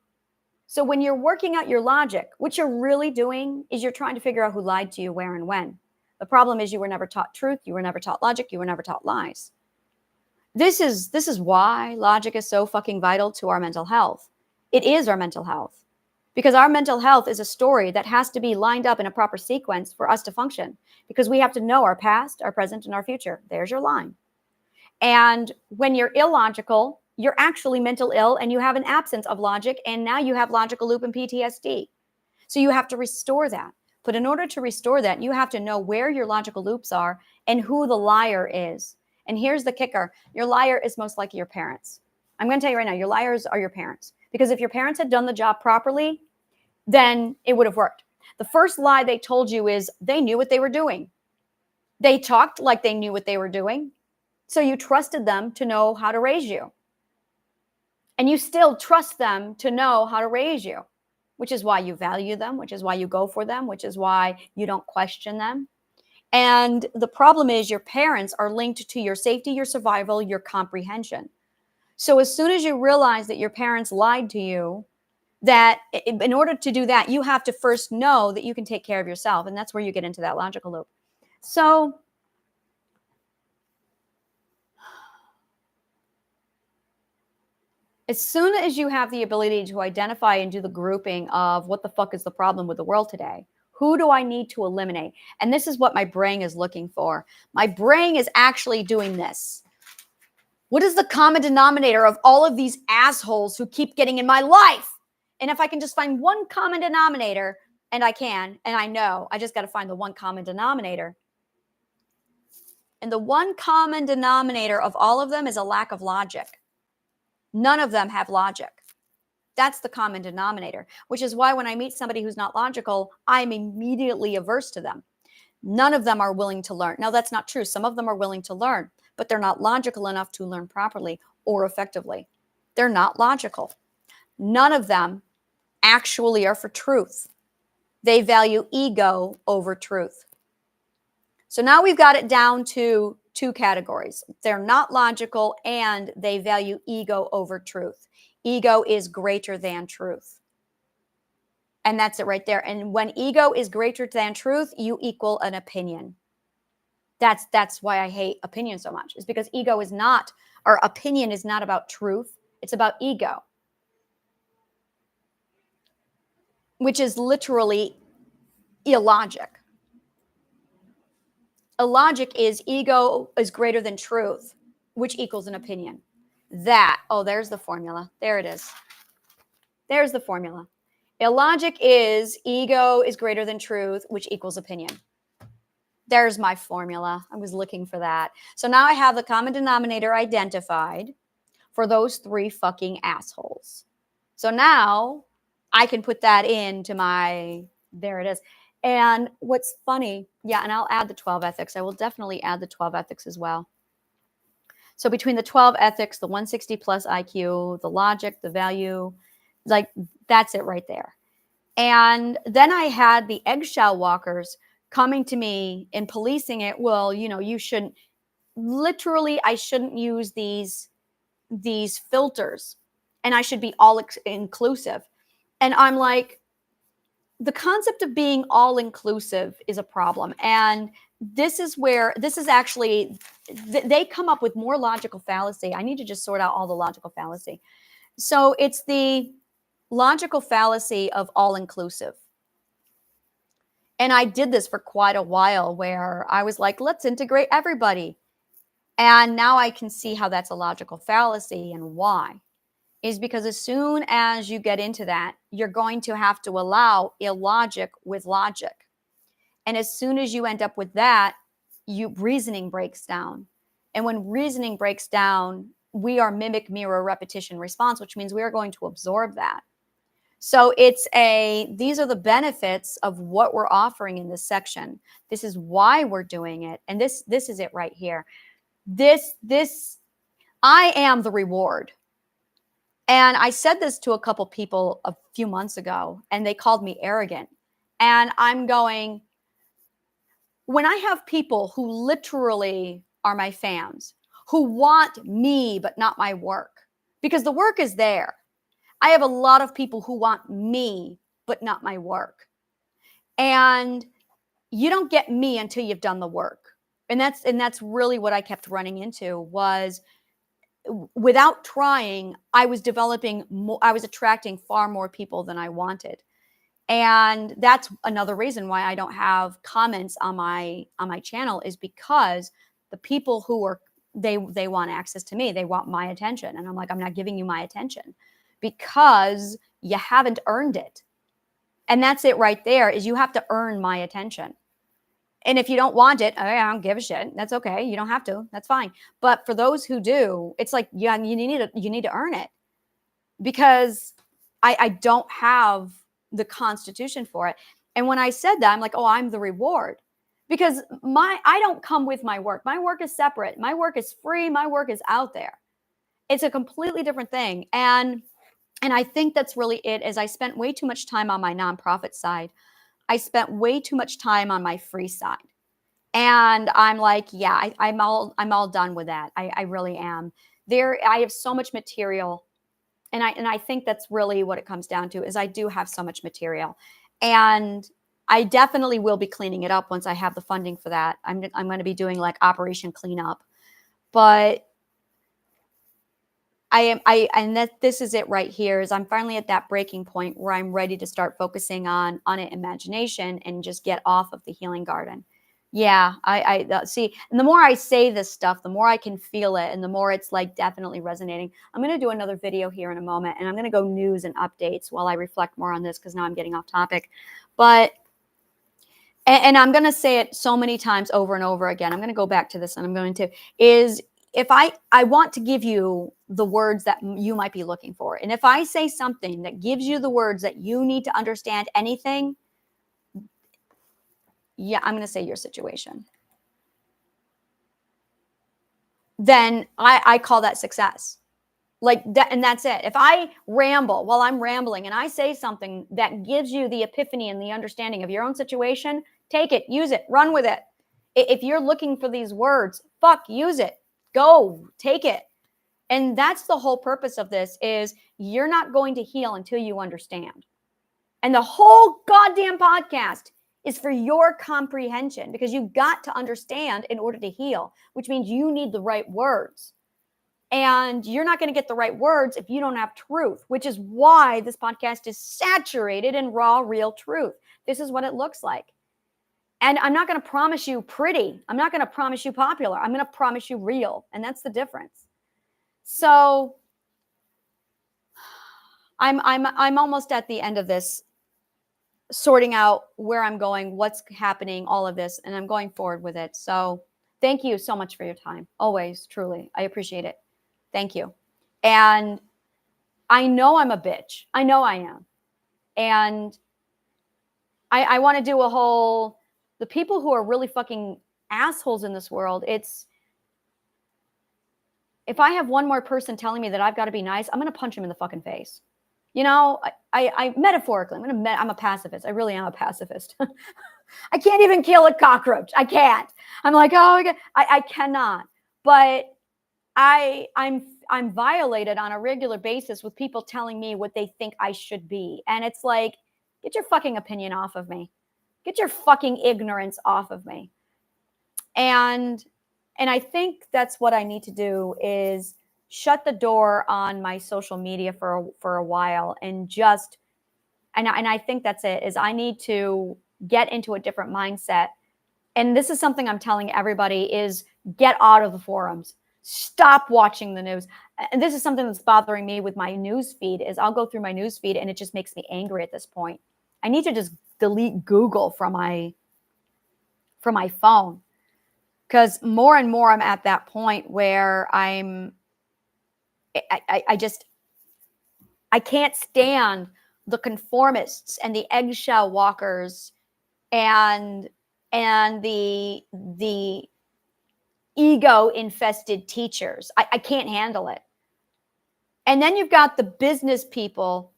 So when you're working out your logic, what you're really doing is you're trying to figure out who lied to you, where, and when. The problem is you were never taught truth. You were never taught logic. You were never taught lies. This is why logic is so fucking vital to our mental health. It is our mental health. Because our mental health is a story that has to be lined up in a proper sequence for us to function. Because we have to know our past, our present, and our future. There's your line. And when you're illogical, you're actually mental ill and you have an absence of logic. And now you have logical loop and PTSD. So you have to restore that. But in order to restore that, you have to know where your logical loops are and who the liar is. And here's the kicker. Your liar is most likely your parents. I'm going to tell you right now, your liars are your parents. Because if your parents had done the job properly, then it would have worked. The first lie they told you is they knew what they were doing. They talked like they knew what they were doing. So you trusted them to know how to raise you. And you still trust them to know how to raise you, which is why you value them, which is why you go for them, which is why you don't question them. And the problem is your parents are linked to your safety, your survival, your comprehension. So as soon as you realize that your parents lied to you, that in order to do that, you have to first know that you can take care of yourself. And that's where you get into that logical loop. So as soon as you have the ability to identify and do the grouping of what the fuck is the problem with the world today, who do I need to eliminate? And this is what my brain is looking for. My brain is actually doing this. What is the common denominator of all of these assholes who keep getting in my life? And if I can just find one common denominator, and I can, and I know, I just got to find the one common denominator. And the one common denominator of all of them is a lack of logic. None of them have logic. That's the common denominator, which is why when I meet somebody who's not logical, I'm immediately averse to them. None of them are willing to learn. Now, that's not true. Some of them are willing to learn, but they're not logical enough to learn properly or effectively. They're not logical. None of them actually are for truth. They value ego over truth. So now we've got it down to two categories. They're not logical and they value ego over truth. Ego is greater than truth. And that's it right there. And when ego is greater than truth, you equal an opinion. That's why I hate opinion so much, is because ego is not, or opinion is not about truth. It's about ego, which is literally illogic. Illogic is ego is greater than truth, which equals an opinion. There's the formula. There it is. There's the formula. Illogic is ego is greater than truth, which equals opinion. There's my formula. I was looking for that. So now I have the common denominator identified for those three fucking assholes. So now I can put that into there it is. And what's funny, and I'll add the 12 ethics. I will definitely add the 12 ethics as well. So between the 12 ethics, the 160 plus IQ, the logic, the value, like that's it right there. And then I had the eggshell walkers coming to me and policing it. Well, you shouldn't, literally, I shouldn't use these filters and I should be all inclusive. And I'm like, the concept of being all inclusive is a problem. And this is actually, they come up with more logical fallacy. I need to just sort out all the logical fallacy. So it's the logical fallacy of all inclusive. And I did this for quite a while where I was like, let's integrate everybody. And now I can see how that's a logical fallacy, and why. Is because as soon as you get into that, you're going to have to allow illogic with logic. And as soon as you end up with that, reasoning breaks down. And when reasoning breaks down, we are mimic, mirror, repetition, response, which means we are going to absorb that. So these are the benefits of what we're offering in this section. This is why we're doing it. And this is it right here. I am the reward. And I said this to a couple people a few months ago, and they called me arrogant. And I'm going, when I have people who literally are my fans, who want me but not my work, because the work is there. I have a lot of people who want me but not my work. And you don't get me until you've done the work. And that's really what I kept running into, was without trying, I was attracting far more people than I wanted. And that's another reason why I don't have comments on my channel, is because the people who they want access to me, they want my attention. And I'm like, I'm not giving you my attention because you haven't earned it. And that's it right there, is you have to earn my attention. And if you don't want it, I don't give a shit. That's okay. You don't have to. That's fine. But for those who do, it's like, you need to earn it, because I don't have the constitution for it. And when I said that, I'm like, oh, I'm the reward, because I don't come with my work. My work is separate. My work is free. My work is out there. It's a completely different thing. And I think that's really it, is I spent way too much time on my nonprofit side. I spent way too much time on my free side. And I'm like, yeah, I'm all done with that. I really am. I have so much material. And I think that's really what it comes down to, is I do have so much material. And I definitely will be cleaning it up once I have the funding for that. I'm going to be doing like Operation Cleanup. But this is it right here, is I'm finally at that breaking point where I'm ready to start focusing on imagination and just get off of the healing garden. Yeah, I see. And the more I say this stuff, the more I can feel it, and the more it's like definitely resonating. I'm going to do another video here in a moment, and I'm going to go news and updates while I reflect more on this, because now I'm getting off topic. But, and I'm going to say it so many times over and over again. I'm going to go back to this, and I'm going to, if I want to give you the words that you might be looking for. And if I say something that gives you the words that you need to understand anything, yeah, I'm going to say your situation. Then I call that success. Like that, and that's it. If I ramble while I'm rambling and I say something that gives you the epiphany and the understanding of your own situation, take it, use it, run with it. If you're looking for these words, use it. Go, take it. And that's the whole purpose of this, is you're not going to heal until you understand. And the whole goddamn podcast is for your comprehension, because you've got to understand in order to heal, which means you need the right words. And you're not going to get the right words if you don't have truth, which is why this podcast is saturated in raw, real truth. This is what it looks like. And I'm not going to promise you pretty. I'm not going to promise you popular. I'm going to promise you real. And that's the difference. So I'm almost at the end of this, sorting out where I'm going, what's happening, all of this, and I'm going forward with it. So thank you so much for your time. Always, truly. I appreciate it. Thank you. And I know I'm a bitch. I know I am. And I want to do a whole, the people who are really fucking assholes in this world, it's, if I have one more person telling me that I've got to be nice, I'm going to punch him in the fucking face. You know, I metaphorically, I'm a pacifist. I really am a pacifist. I can't even kill a cockroach. I can't. I'm like, oh, I cannot. But I'm violated on a regular basis with people telling me what they think I should be. And it's like, get your fucking opinion off of me. Get your fucking ignorance off of me. And I think that's what I need to do, is shut the door on my social media for a while, and just, and I think that's it, is I need to get into a different mindset. And this is something I'm telling everybody, is get out of the forums. Stop watching the news. And this is something that's bothering me with my news feed, is I'll go through my news feed and it just makes me angry at this point. I need to just delete Google from my phone. Because more and more I'm at that point where I can't stand the conformists and the eggshell walkers and the ego infested teachers. I can't handle it. And then you've got the business people.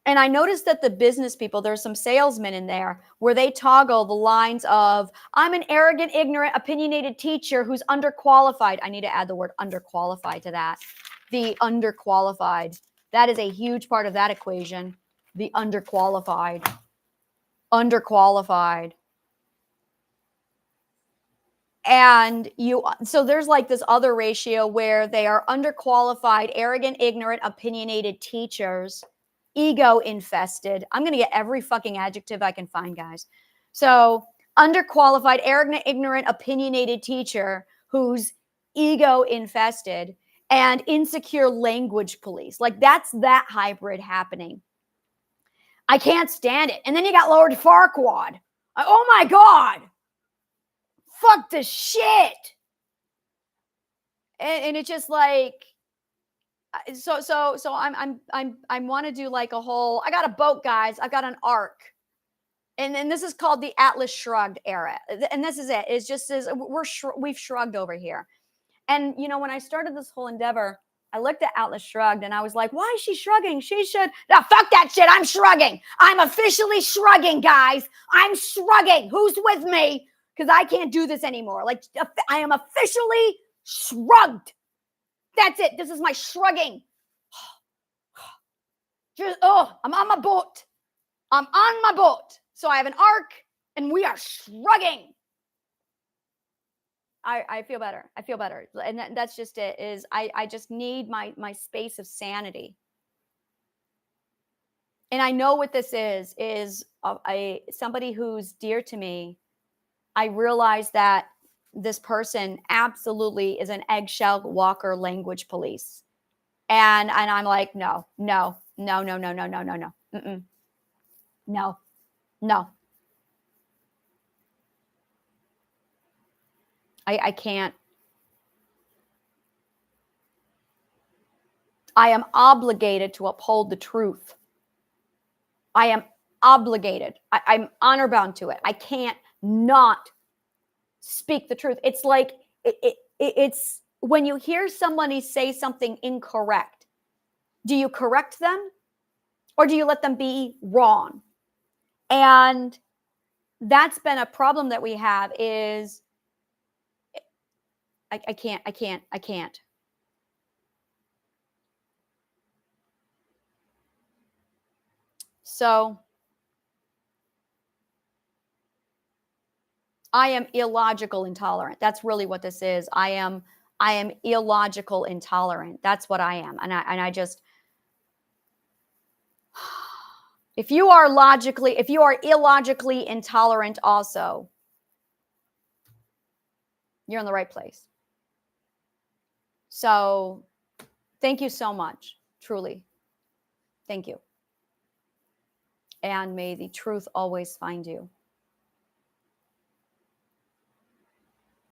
And I noticed that the business people, there's some salesmen in there where they toggle the lines of, I'm an arrogant, ignorant, opinionated teacher who's underqualified. I need to add the word underqualified to that. The underqualified. That is a huge part of that equation. The underqualified. Underqualified. And so there's like this other ratio where they are underqualified, arrogant, ignorant, opinionated teachers, ego infested. I'm going to get every fucking adjective I can find, guys. So underqualified, arrogant, ignorant, opinionated teacher who's ego infested, and insecure language police. Like that's that hybrid happening. I can't stand it. And then you got Lord Farquaad. Oh my God. Fuck this shit. And it's just like, so I want to do like a whole, I got a boat, guys. I've got an arc. And then this is called the Atlas Shrugged era. And this is it. It's just as we've shrugged over here. And you know, when I started this whole endeavor, I looked at Atlas Shrugged and I was like, why is she shrugging? She should, no, fuck that shit. I'm shrugging. I'm officially shrugging, guys. I'm shrugging. Who's with me? Because I can't do this anymore. Like, I am officially shrugged. That's it. This is my shrugging. Just, I'm on my boat. I'm on my boat. So I have an arc and we are shrugging. I feel better. I feel better. And that's just it, is I just need my space of sanity. And I know what this is somebody who's dear to me. I realize that this person absolutely is an eggshell walker language police. And I'm like, no. Mm-mm. No. I can't. I am obligated to uphold the truth. I am obligated. I'm honor bound to it. I can't not speak the truth. It's like, it's when you hear somebody say something incorrect, do you correct them or do you let them be wrong? And that's been a problem that we have is I can't. So I am illogical intolerant. That's really what this is. I am illogical intolerant. That's what I am. And I just if you are illogically intolerant also, you're in the right place. So thank you so much. Truly. Thank you. And may the truth always find you.